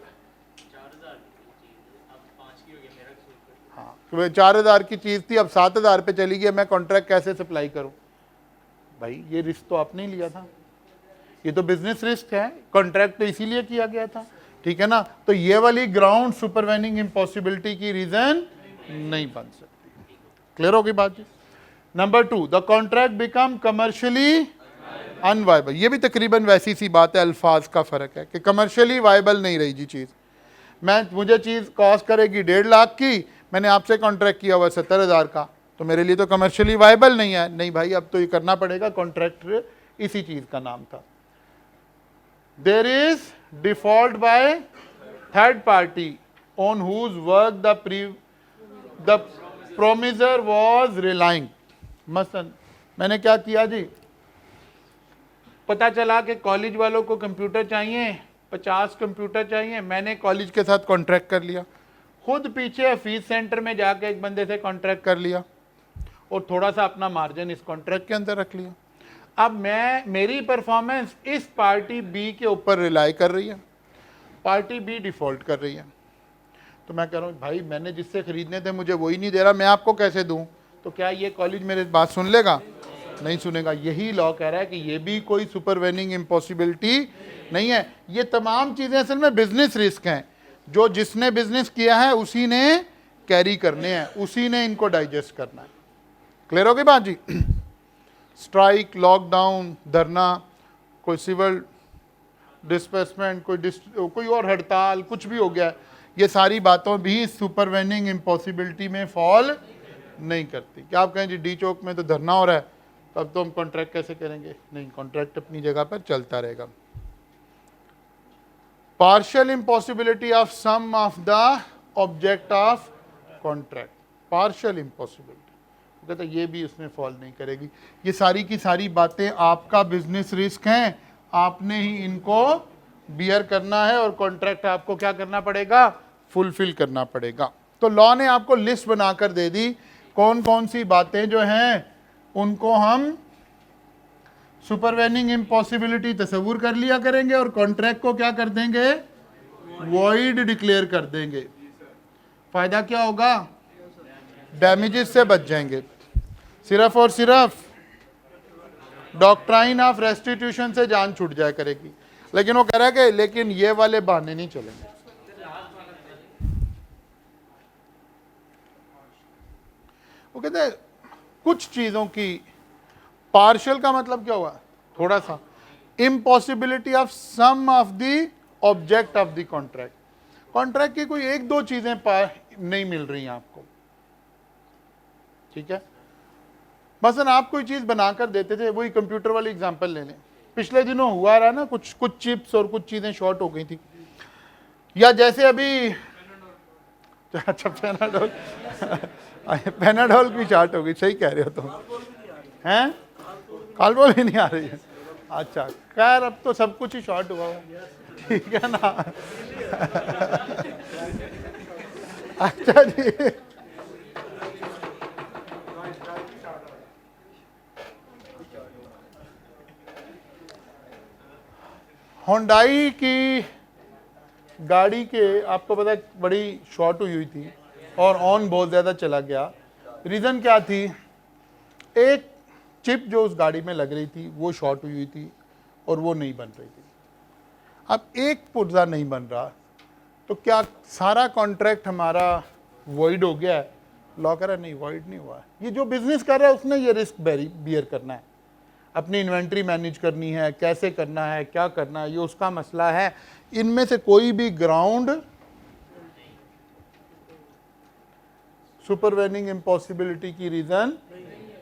की चीज़ थी, अब 7,000 पे चली गई, मैं कॉन्ट्रैक्ट कैसे सप्लाई करूं? भाई ये रिस्क तो आपने ही लिया था, ये तो बिजनेस रिस्क है, कॉन्ट्रैक्ट तो इसीलिए किया गया था, ठीक है ना। तो ये वाली ग्राउंड सुपरवेनिंग इम्पॉसिबिलिटी की रीजन नहीं बन सकती। क्लियर होगी बात जी। Number 2, the contract become commercially unviable. ये भी तकरीबन वैसी सी बात है, अल्फाज का फ़र्क है कि कमर्शियली वाइबल नहीं रही जी चीज़। मुझे चीज़ कॉस्ट करेगी 1.5 लाख की, मैंने आपसे कॉन्ट्रैक्ट किया हुआ 70,000 का, तो मेरे लिए तो कमर्शियली वाइबल नहीं है। नहीं भाई अब तो ये करना पड़ेगा, कॉन्ट्रैक्ट इसी चीज़ का नाम था। There is default by third party on whose work the promisor was relying. मसलन मैंने क्या किया जी, पता चला कि कॉलेज वालों को कंप्यूटर चाहिए, 50 कंप्यूटर चाहिए, मैंने कॉलेज के साथ कॉन्ट्रैक्ट कर लिया, खुद पीछे फीस सेंटर में जाके एक बंदे से कॉन्ट्रैक्ट कर लिया और थोड़ा सा अपना मार्जिन इस कॉन्ट्रैक्ट के अंदर रख लिया। अब मेरी परफॉर्मेंस इस पार्टी बी के ऊपर रिलाई कर रही है, पार्टी बी डिफॉल्ट कर रही है, तो मैं कह रहा हूँ भाई मैंने जिससे खरीदने थे मुझे वही नहीं दे रहा, मैं आपको कैसे दूँ? तो क्या ये कॉलेज मेरी बात सुन लेगा? नहीं सुनेगा। यही लॉ कह रहा है कि ये भी कोई सुपरवेनिंग इम्पॉसिबिलिटी नहीं है। ये तमाम चीज़ें असल में बिजनेस रिस्क हैं, जो जिसने बिजनेस किया है उसी ने कैरी करने हैं, उसी ने इनको डाइजेस्ट करना है। क्लियर होगी बात जी? स्ट्राइक, लॉकडाउन, धरना, कोई सिविल डिस्पेसमेंट, कोई और हड़ताल, कुछ भी हो गया, ये सारी बातों भी सुपरवेनिंग इम्पॉसिबिलिटी में फॉल नहीं करती। क्या आप कहें जी डी चौक में तो धरना हो रहा है, तब तो हम कॉन्ट्रैक्ट कैसे करेंगे? नहीं, कॉन्ट्रैक्ट अपनी जगह पर चलता रहेगा। Partial impossibility of some of the object of contract, partial impossibility, कहते ये भी उसमें फॉल नहीं करेगी। ये सारी की सारी बातें आपका बिजनेस रिस्क हैं, आपने ही इनको बियर करना है और कॉन्ट्रैक्ट आपको क्या करना पड़ेगा? फुलफिल करना पड़ेगा। तो लॉ ने आपको लिस्ट बनाकर दे दी कौन कौन सी बातें जो हैं उनको हम सुपरवेनिंग इम्पॉसिबिलिटी तस्वूर कर लिया करेंगे और कॉन्ट्रैक्ट को क्या कर देंगे? वॉइड डिक्लेयर कर देंगे। फायदा क्या होगा? डैमेजेस से बच जाएंगे। सिर्फ और सिर्फ डॉक्ट्राइन ऑफ रेस्टिट्यूशन से जान छूट जाया करेगी। लेकिन वो कह रहा है कि लेकिन ये वाले बहाने नहीं चलेंगे। वो कहते हैं कुछ चीजों की पार्शियल का मतलब क्या हुआ? थोड़ा सा। Impossibility of some of the object of the contract, contract की कोई एक दो चीजें नहीं मिल रही हैं आपको, ठीक है? मसलन आप कोई चीज बनाकर देते थे, वही कंप्यूटर वाली एग्जांपल ले लें, पिछले दिनों हुआ रहा ना, कुछ चिप्स और कुछ चीजें शॉर्ट हो गई थी, या जैसे अभी अच्छा पेनाडोल पेनाडोल की शॉर्ट हो गई, सही कह रहे हो तुम, हैं? कालबोल ही नहीं आ रही है। अच्छा खैर अब तो सब कुछ ही शॉर्ट हुआ है, ठीक है ना? अच्छा जी, होंडाई की गाड़ी के आपको पता है बड़ी शॉर्ट हुई थी और ऑन बहुत ज़्यादा चला गया। रीज़न क्या थी? एक चिप जो उस गाड़ी में लग रही थी वो शॉर्ट हुई थी और वो नहीं बन रही थी। अब एक पुर्जा नहीं बन रहा तो क्या सारा कॉन्ट्रैक्ट हमारा वॉइड हो गया है? लॉ कह रहा है नहीं, वॉइड नहीं हुआ। ये जो बिजनेस कर रहा है उसने ये रिस्क बियर करना है, अपनी इन्वेंट्री मैनेज करनी है, कैसे करना है, क्या करना है, ये उसका मसला है। इनमें से कोई भी ग्राउंड सुपरवेनिंग इम्पॉसिबिलिटी की रीजन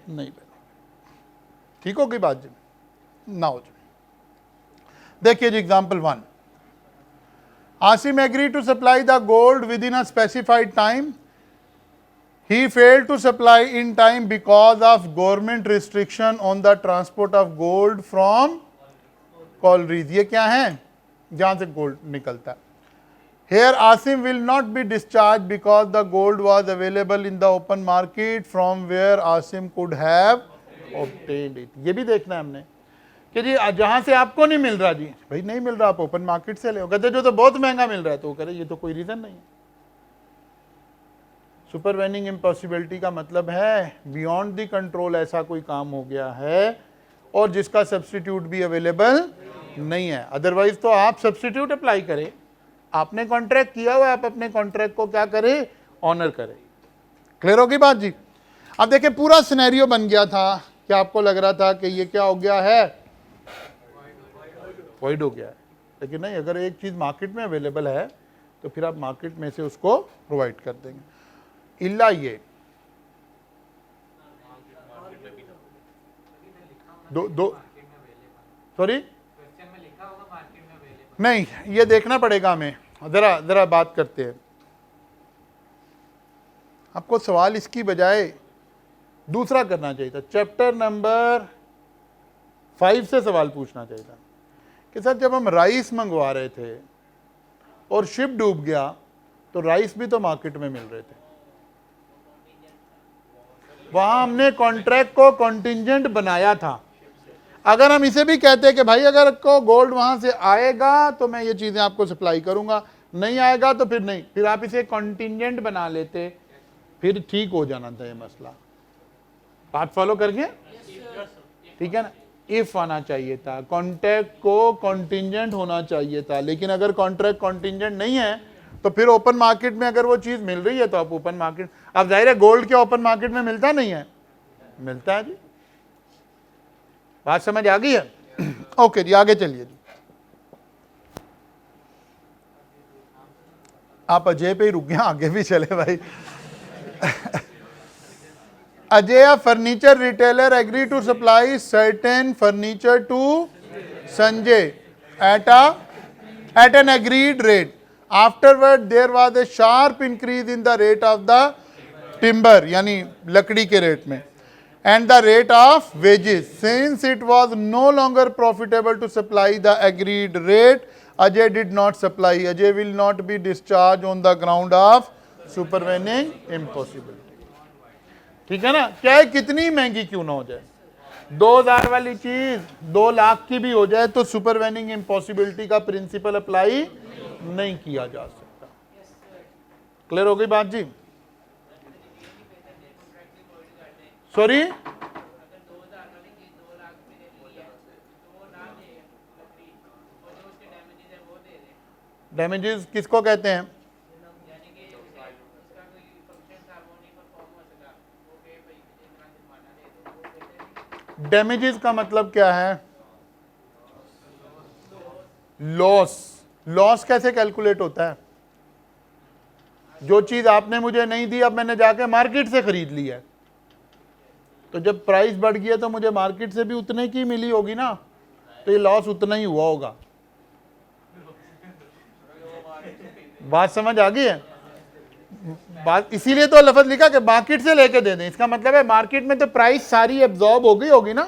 नहीं बने। ठीक होगी बात जी? ना हो जी। देखिए जी example 1, Asim agree to supply the gold within a specified time, he failed to supply in time because of government restriction on the transport of gold from collieries। ये क्या है? जहां से गोल्ड निकलता है। Here Asim will not be discharged because the gold was available in the open market from where Asim could have obtained it। ये भी देखना है हमने कि जी जहां से आपको नहीं मिल रहा, जी भाई नहीं मिल रहा, आप ओपन मार्केट से ले। कहते जो तो बहुत महंगा मिल रहा है, तो वो कह रहे ये तो कोई रीजन नहीं है। सुपरवेनिंग इम्पॉसिबिलिटी का मतलब है बियॉन्ड द कंट्रोल ऐसा कोई काम हो गया है और जिसका सब्स्टिट्यूट भी अवेलेबल नहीं है। अदरवाइज तो आप सब्स्टिट्यूट अप्लाई करें, आपने कॉन्ट्रैक्ट किया हुआ, आप अपने कॉन्ट्रैक्ट को क्या करें? ऑनर करें। क्लियर होगी बात जी? अब देखिए पूरा सिनेरियो बन गया था कि आपको लग रहा था कि ये क्या हो गया है? वॉइड हो गया है। लेकिन नहीं, अगर एक चीज मार्केट में अवेलेबल है तो फिर आप मार्केट में से उसको प्रोवाइड कर देंगे। इल्ला ये दो सॉरी नहीं, ये देखना पड़ेगा हमें। जरा बात करते हैं। आपको सवाल इसकी बजाय दूसरा करना चाहिए था, चैप्टर नंबर 5 से सवाल पूछना चाहिए था कि सर जब हम राइस मंगवा रहे थे और शिप डूब गया तो राइस भी तो मार्केट में मिल रहे थे, वहां हमने कॉन्ट्रैक्ट को कॉन्टिंजेंट बनाया था। अगर हम इसे भी कहते कि भाई अगर को गोल्ड वहां से आएगा तो मैं ये चीजें आपको सप्लाई करूंगा, नहीं आएगा तो फिर नहीं, फिर आप इसे कॉन्टिजेंट बना लेते, फिर ठीक हो जाना था ये मसला। बात फॉलो करके, ठीक है ना। इफ आना चाहिए था, कॉन्ट्रैक्ट को कॉन्टिजेंट होना चाहिए था, लेकिन अगर कॉन्ट्रैक्ट कॉन्टिजेंट नहीं है तो फिर ओपन मार्केट में अगर वो चीज मिल रही है तो आप ओपन मार्केट, अब जाहिर है गोल्ड के ओपन मार्केट में मिलता नहीं है, मिलता है जी। बात समझ आ गई है? ओके जी, आगे चलिए जी। आप अजय पे ही रुक गए, आगे भी चले भाई। Ajaya furniture retailer agreed to supply certain furniture to Sanjay at an agreed rate. Afterward, there was a sharp increase in the rate of the timber, यानी लकड़ी के रेट में, and the rate of wages. Since it was no longer profitable to supply the agreed rate, Ajay did not supply. Ajay will not be discharged on the ground of supervening impossibility. ठीक है ना, चाहे कितनी महंगी क्यों ना हो जाए, 2000 वाली चीज 2 लाख की भी हो जाए तो सुपरवेनिंग इम्पॉसिबिलिटी का प्रिंसिपल अप्लाई नहीं किया जा सकता। क्लियर हो गई बात जी? सॉरी, डैमेजेस किसको कहते हैं? डैमेजेस का मतलब क्या है? लॉस। लॉस कैसे कैलकुलेट होता है? जो चीज आपने मुझे नहीं दी, अब मैंने जाके मार्केट से खरीद ली है, तो जब प्राइस बढ़ गया तो मुझे मार्केट से भी उतने की मिली होगी ना, तो ये लॉस उतना ही हुआ होगा। बात समझ आ गई है? बात इसीलिए तो लफ्ज लिखा कि मार्केट से लेके दे दें, इसका मतलब है मार्केट में तो प्राइस सारी एब्जॉर्ब हो गई होगी ना,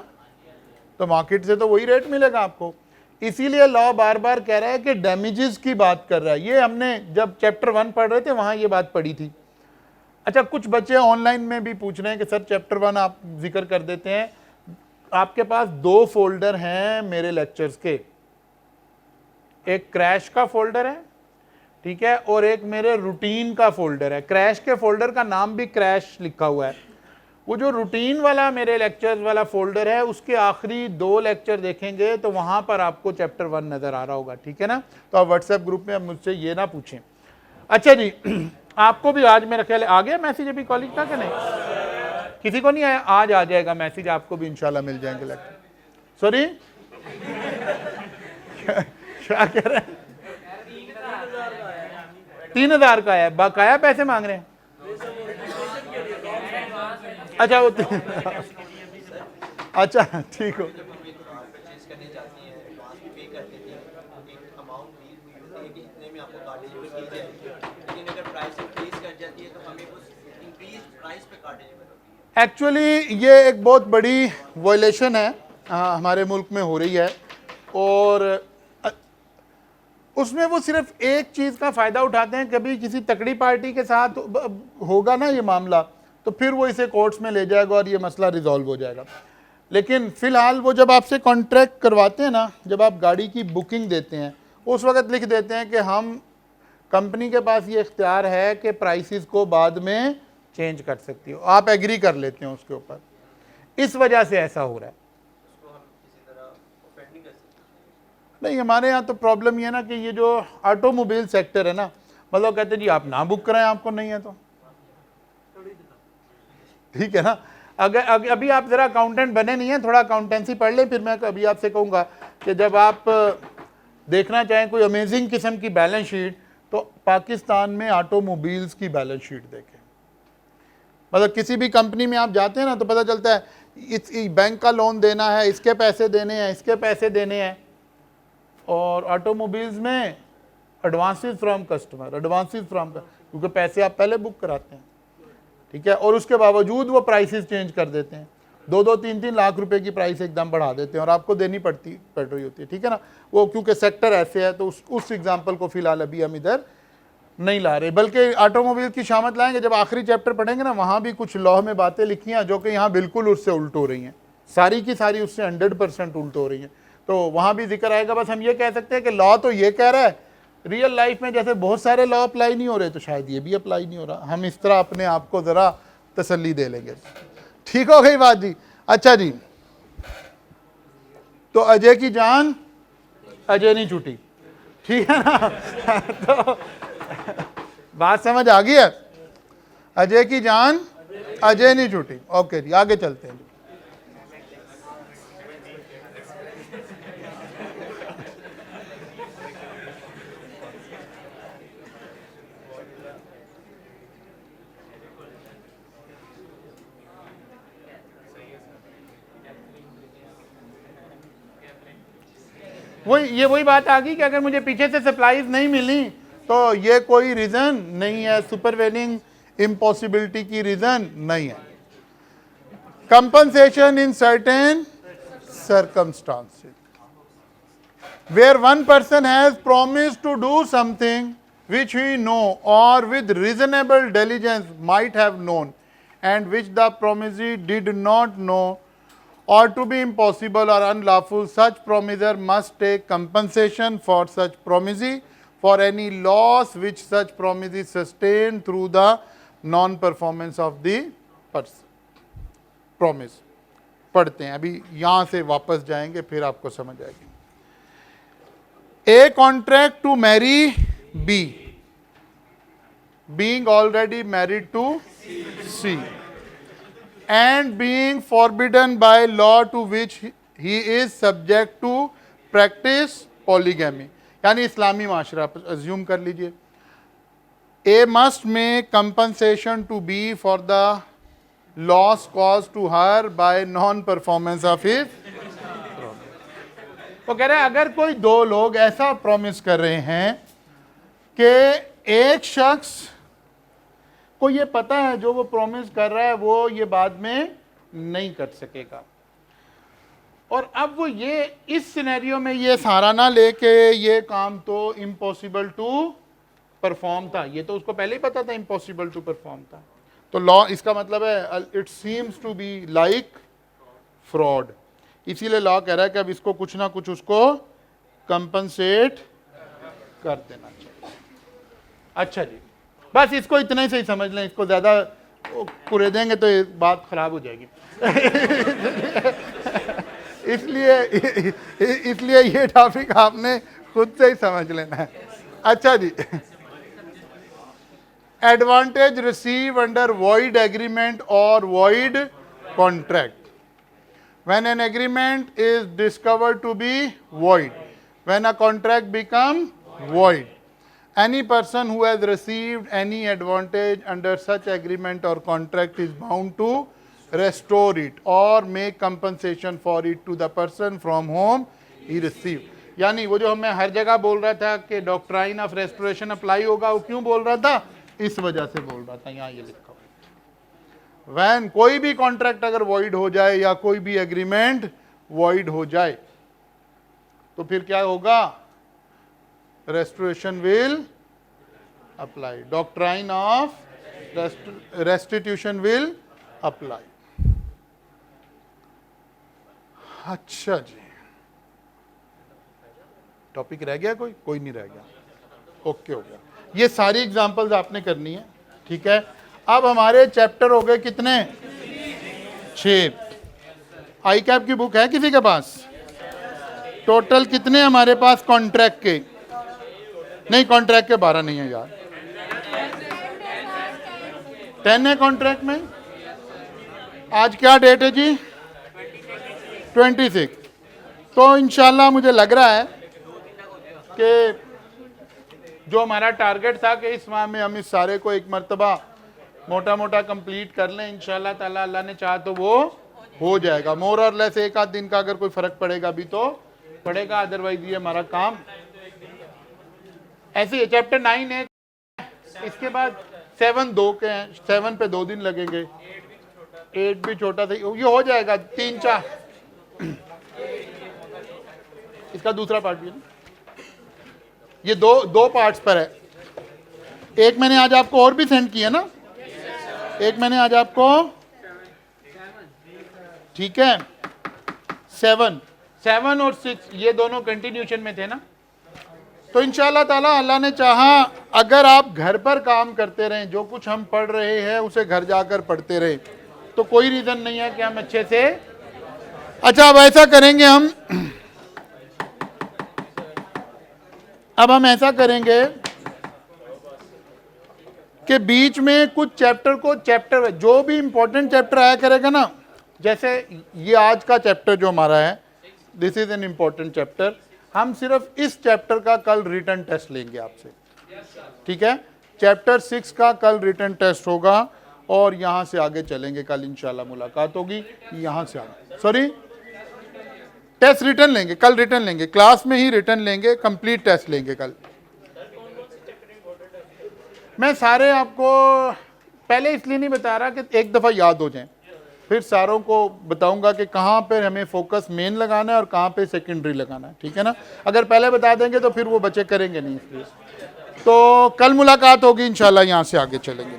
तो मार्केट से तो वही रेट मिलेगा आपको। इसीलिए लॉ बार बार कह रहा है कि डैमेजेस की बात कर रहा है। ये हमने जब चैप्टर 1 पढ़ रहे थे वहां ये बात पढ़ी थी। अच्छा, कुछ बच्चे ऑनलाइन में भी पूछ रहे हैं कि सर चैप्टर 1 आप जिक्र कर देते हैं। आपके पास 2 फोल्डर हैं मेरे लेक्चर्स के, एक क्रैश का फोल्डर है, ठीक है, और एक मेरे रूटीन का फोल्डर है। क्रैश के फोल्डर का नाम भी क्रैश लिखा हुआ है। वो जो रूटीन वाला मेरे लेक्चर्स वाला फोल्डर है, उसके आखिरी 2 लेक्चर देखेंगे तो वहां पर आपको चैप्टर 1 नजर आ रहा होगा, ठीक है ना। तो आप व्हाट्सएप ग्रुप में अब मुझसे ये ना पूछें। अच्छा जी, आपको भी आज मेरा ख्याल आ गया मैसेज अभी कॉलेज का कि नहीं? किसी को नहीं आया? आज आ जाएगा मैसेज, आपको भी इंशाल्लाह मिल जाएंगे लेक्चर। सॉरी, क्या कह रहे हैं? 3000 का है, बकाया पैसे मांग रहे हैं। अच्छा वो अच्छा ठीक हो। एक्चुअली ये एक बहुत बड़ी वायलेशन है, हमारे मुल्क में हो रही है, और उसमें वो सिर्फ एक चीज़ का फ़ायदा उठाते हैं। कभी किसी तकड़ी पार्टी के साथ होगा ना ये मामला, तो फिर वो इसे कोर्ट्स में ले जाएगा और ये मसला रिजॉल्व हो जाएगा। लेकिन फ़िलहाल वो जब आपसे कॉन्ट्रैक्ट करवाते हैं ना, जब आप गाड़ी की बुकिंग देते हैं, उस वक्त लिख देते हैं कि हम कंपनी के पास ये इख्तियार है कि प्राइसेस को बाद में चेंज कर सकती हो। आप एग्री कर लेते हैं उसके ऊपर, इस वजह से ऐसा हो रहा है। नहीं, हमारे यहाँ तो प्रॉब्लम ये है ना कि ये जो ऑटोमोबाइल सेक्टर है ना, मतलब कहते हैं जी आप ना बुक कराएं, आपको नहीं है तो ठीक है ना। अगर अभी आप ज़रा अकाउंटेंट बने नहीं हैं, थोड़ा अकाउंटेंसी पढ़ लें, फिर मैं अभी आपसे कहूँगा कि जब आप देखना चाहें कोई अमेजिंग किस्म की बैलेंस शीट, तो पाकिस्तान में ऑटोमोबाइल्स की बैलेंस शीट देखें। मतलब किसी भी कंपनी में आप जाते हैं ना, तो पता चलता है इस बैंक का लोन देना है, इसके पैसे देने हैं, इसके पैसे देने हैं, और ऑटोमोबाइल्स में advances from customer, advances from, क्योंकि पैसे आप पहले बुक कराते हैं, ठीक है, और उसके बावजूद वो प्राइसेस चेंज कर देते हैं। 2-2, 3-3 लाख रुपए की प्राइस एकदम बढ़ा देते हैं और आपको देनी पड़ रही होती है, ठीक है ना। वो क्योंकि सेक्टर ऐसे है, तो उस एग्जाम्पल को फिलहाल अभी हम इधर नहीं ला रहे, बल्कि ऑटोमोबाइल की शामत लाएंगे। जब आखिरी चैप्टर पढ़ेंगे ना, वहाँ भी कुछ लॉ में बातें लिखी हैं जो कि यहाँ बिल्कुल उससे उल्ट हो रही हैं, सारी की सारी उससे 100% उल्ट हो रही हैं। तो वहाँ भी जिक्र आएगा। बस हम ये कह सकते हैं कि लॉ तो ये कह रहा है, रियल लाइफ में जैसे बहुत सारे लॉ अप्लाई नहीं हो रहे, तो शायद ये भी अप्लाई नहीं हो रहा। हम इस तरह अपने आप को ज़रा तसल्ली दे लेंगे। ठीक हो गई बात जी। अच्छा जी, तो अजय की जान अजय नहीं छूटी, ठीक है ना। तो बात समझ आ गई है, अजय की जान अजय नहीं छूटी। ओके जी, आगे चलते हैं। वही बात आ गई कि अगर मुझे पीछे से सप्लाईज नहीं मिली तो ये कोई रीजन नहीं है, सुपरवेनिंग इम्पॉसिबिलिटी की रीजन नहीं है। Compensation in certain circumstances where one person has promised to do something which we know or with reasonable diligence might have known and which the promisee did not know or to be impossible or unlawful, such promiser must take compensation for such promisee for any loss which such promisee sustained through the non-performance of the person. Promise. पढ़ते हैं, अभी यहां से वापस जाएंगे फिर आपको समझ आएगी। A contract to marry B, being already married to C, and being forbidden by law to which he is subject to practice polygamy, यानी इस्लामी माशरा अज्यूम कर लीजिए। A must make compensation to B for the loss caused to her by non-performance of his promise. वो कह रहे हैं अगर कोई दो लोग ऐसा प्रॉमिस कर रहे हैं कि एक शख्स को ये पता है जो वो प्रॉमिस कर रहा है वो ये बाद में नहीं कर सकेगा, और अब वो ये इस सिनेरियो में ये सहारा ना लेके ये काम तो इम्पॉसिबल टू परफॉर्म था, ये तो उसको पहले ही पता था इम्पॉसिबल टू परफॉर्म था, तो लॉ इसका मतलब है it seems to be like fraud, इसीलिए लॉ कह रहा है कि अब इसको कुछ ना कुछ उसको कंपनसेट कर देना चाहिए। अच्छा जी, बस इसको इतना ही सही समझ लें, इसको ज़्यादा कुरे देंगे तो ये बात खराब हो जाएगी। इसलिए ये टॉपिक आपने खुद से ही समझ लेना है। अच्छा जी, advantage received under void agreement or void contract. When an agreement is discovered to be void, when a contract becomes void, any person who has received any advantage under such agreement or contract is bound to restore it or make compensation for it to the person from whom he received. यानी वो जो हमें हर जगह बोल रहा था कि doctrine of restoration apply होगा, वो क्यों बोल रहा था? इस वजह से बोल रहा था। यहाँ ये लिखा हुआ, वैन कोई भी कॉन्ट्रैक्ट अगर वॉइड हो जाए या कोई भी एग्रीमेंट वॉइड हो जाए तो फिर क्या होगा? Restoration will apply, doctrine of restitution will apply. अच्छा जी, टॉपिक रह गया? कोई नहीं रह गया? ओके हो गया। ये सारी एग्जांपल्स आपने करनी है, ठीक है। अब हमारे चैप्टर हो गए कितने? 6। आई कैप की बुक है किसी के पास? टोटल कितने हमारे पास कॉन्ट्रैक्ट के? नहीं, कॉन्ट्रैक्ट के 12 नहीं है यार, 10 है कॉन्ट्रैक्ट में। आज क्या डेट है जी? 26। तो इंशाल्लाह मुझे लग रहा है कि जो हमारा टारगेट था कि इस माह में हम इस सारे को एक मर्तबा मोटा मोटा कंप्लीट कर लें, इंशाल्लाह ताला अल्लाह ने चाहा तो वो हो जाएगा। मोर और लेस एक आध दिन का अगर कोई फ़र्क पड़ेगा भी तो पड़ेगा, अदरवाइज ये हमारा काम ऐसे ही। चैप्टर 9 है, इसके बाद 7 2 के हैं, 7 पे 2 दिन लगेंगे, 8 भी छोटा था, ये हो जाएगा 3-4। इसका दूसरा पार्ट भी है ना, ये दो पार्ट्स पर है। एक मैंने आज आपको और भी सेंड किया ना, एक मैंने आज आपको, ठीक है, 7 और 6 ये दोनों कंटिन्यूशन में थे ना। तो इंशाल्लाह ताला अल्लाह ने चाहा अगर आप घर पर काम करते रहें, जो कुछ हम पढ़ रहे हैं उसे घर जाकर पढ़ते रहें, तो कोई रीज़न नहीं है कि हम अच्छे से। अच्छा, अब ऐसा करेंगे हम ऐसा करेंगे कि बीच में कुछ चैप्टर जो भी इंपॉर्टेंट चैप्टर आया करेगा ना, जैसे ये आज का चैप्टर जो हमारा है, this is an important chapter, हम सिर्फ इस चैप्टर का कल रिटन टेस्ट लेंगे आपसे, ठीक है। चैप्टर 6 का कल रिटन टेस्ट होगा और यहाँ से आगे चलेंगे। कल इंशाल्लाह मुलाकात होगी, यहाँ से आगे, सॉरी टेस्ट रिटन लेंगे, कल रिटन लेंगे, क्लास में ही रिटन लेंगे, कंप्लीट टेस्ट लेंगे कल। मैं सारे आपको पहले इसलिए नहीं बता रहा कि एक दफ़ा याद हो जाएं, फिर सारों को बताऊंगा कि कहाँ पर हमें फोकस मेन लगाना है और कहाँ पे सेकेंडरी लगाना है, ठीक है ना। अगर पहले बता देंगे तो फिर वो बच्चे करेंगे नहीं, इसलिए। तो कल मुलाकात होगी इंशाल्लाह, यहाँ से आगे चलेंगे।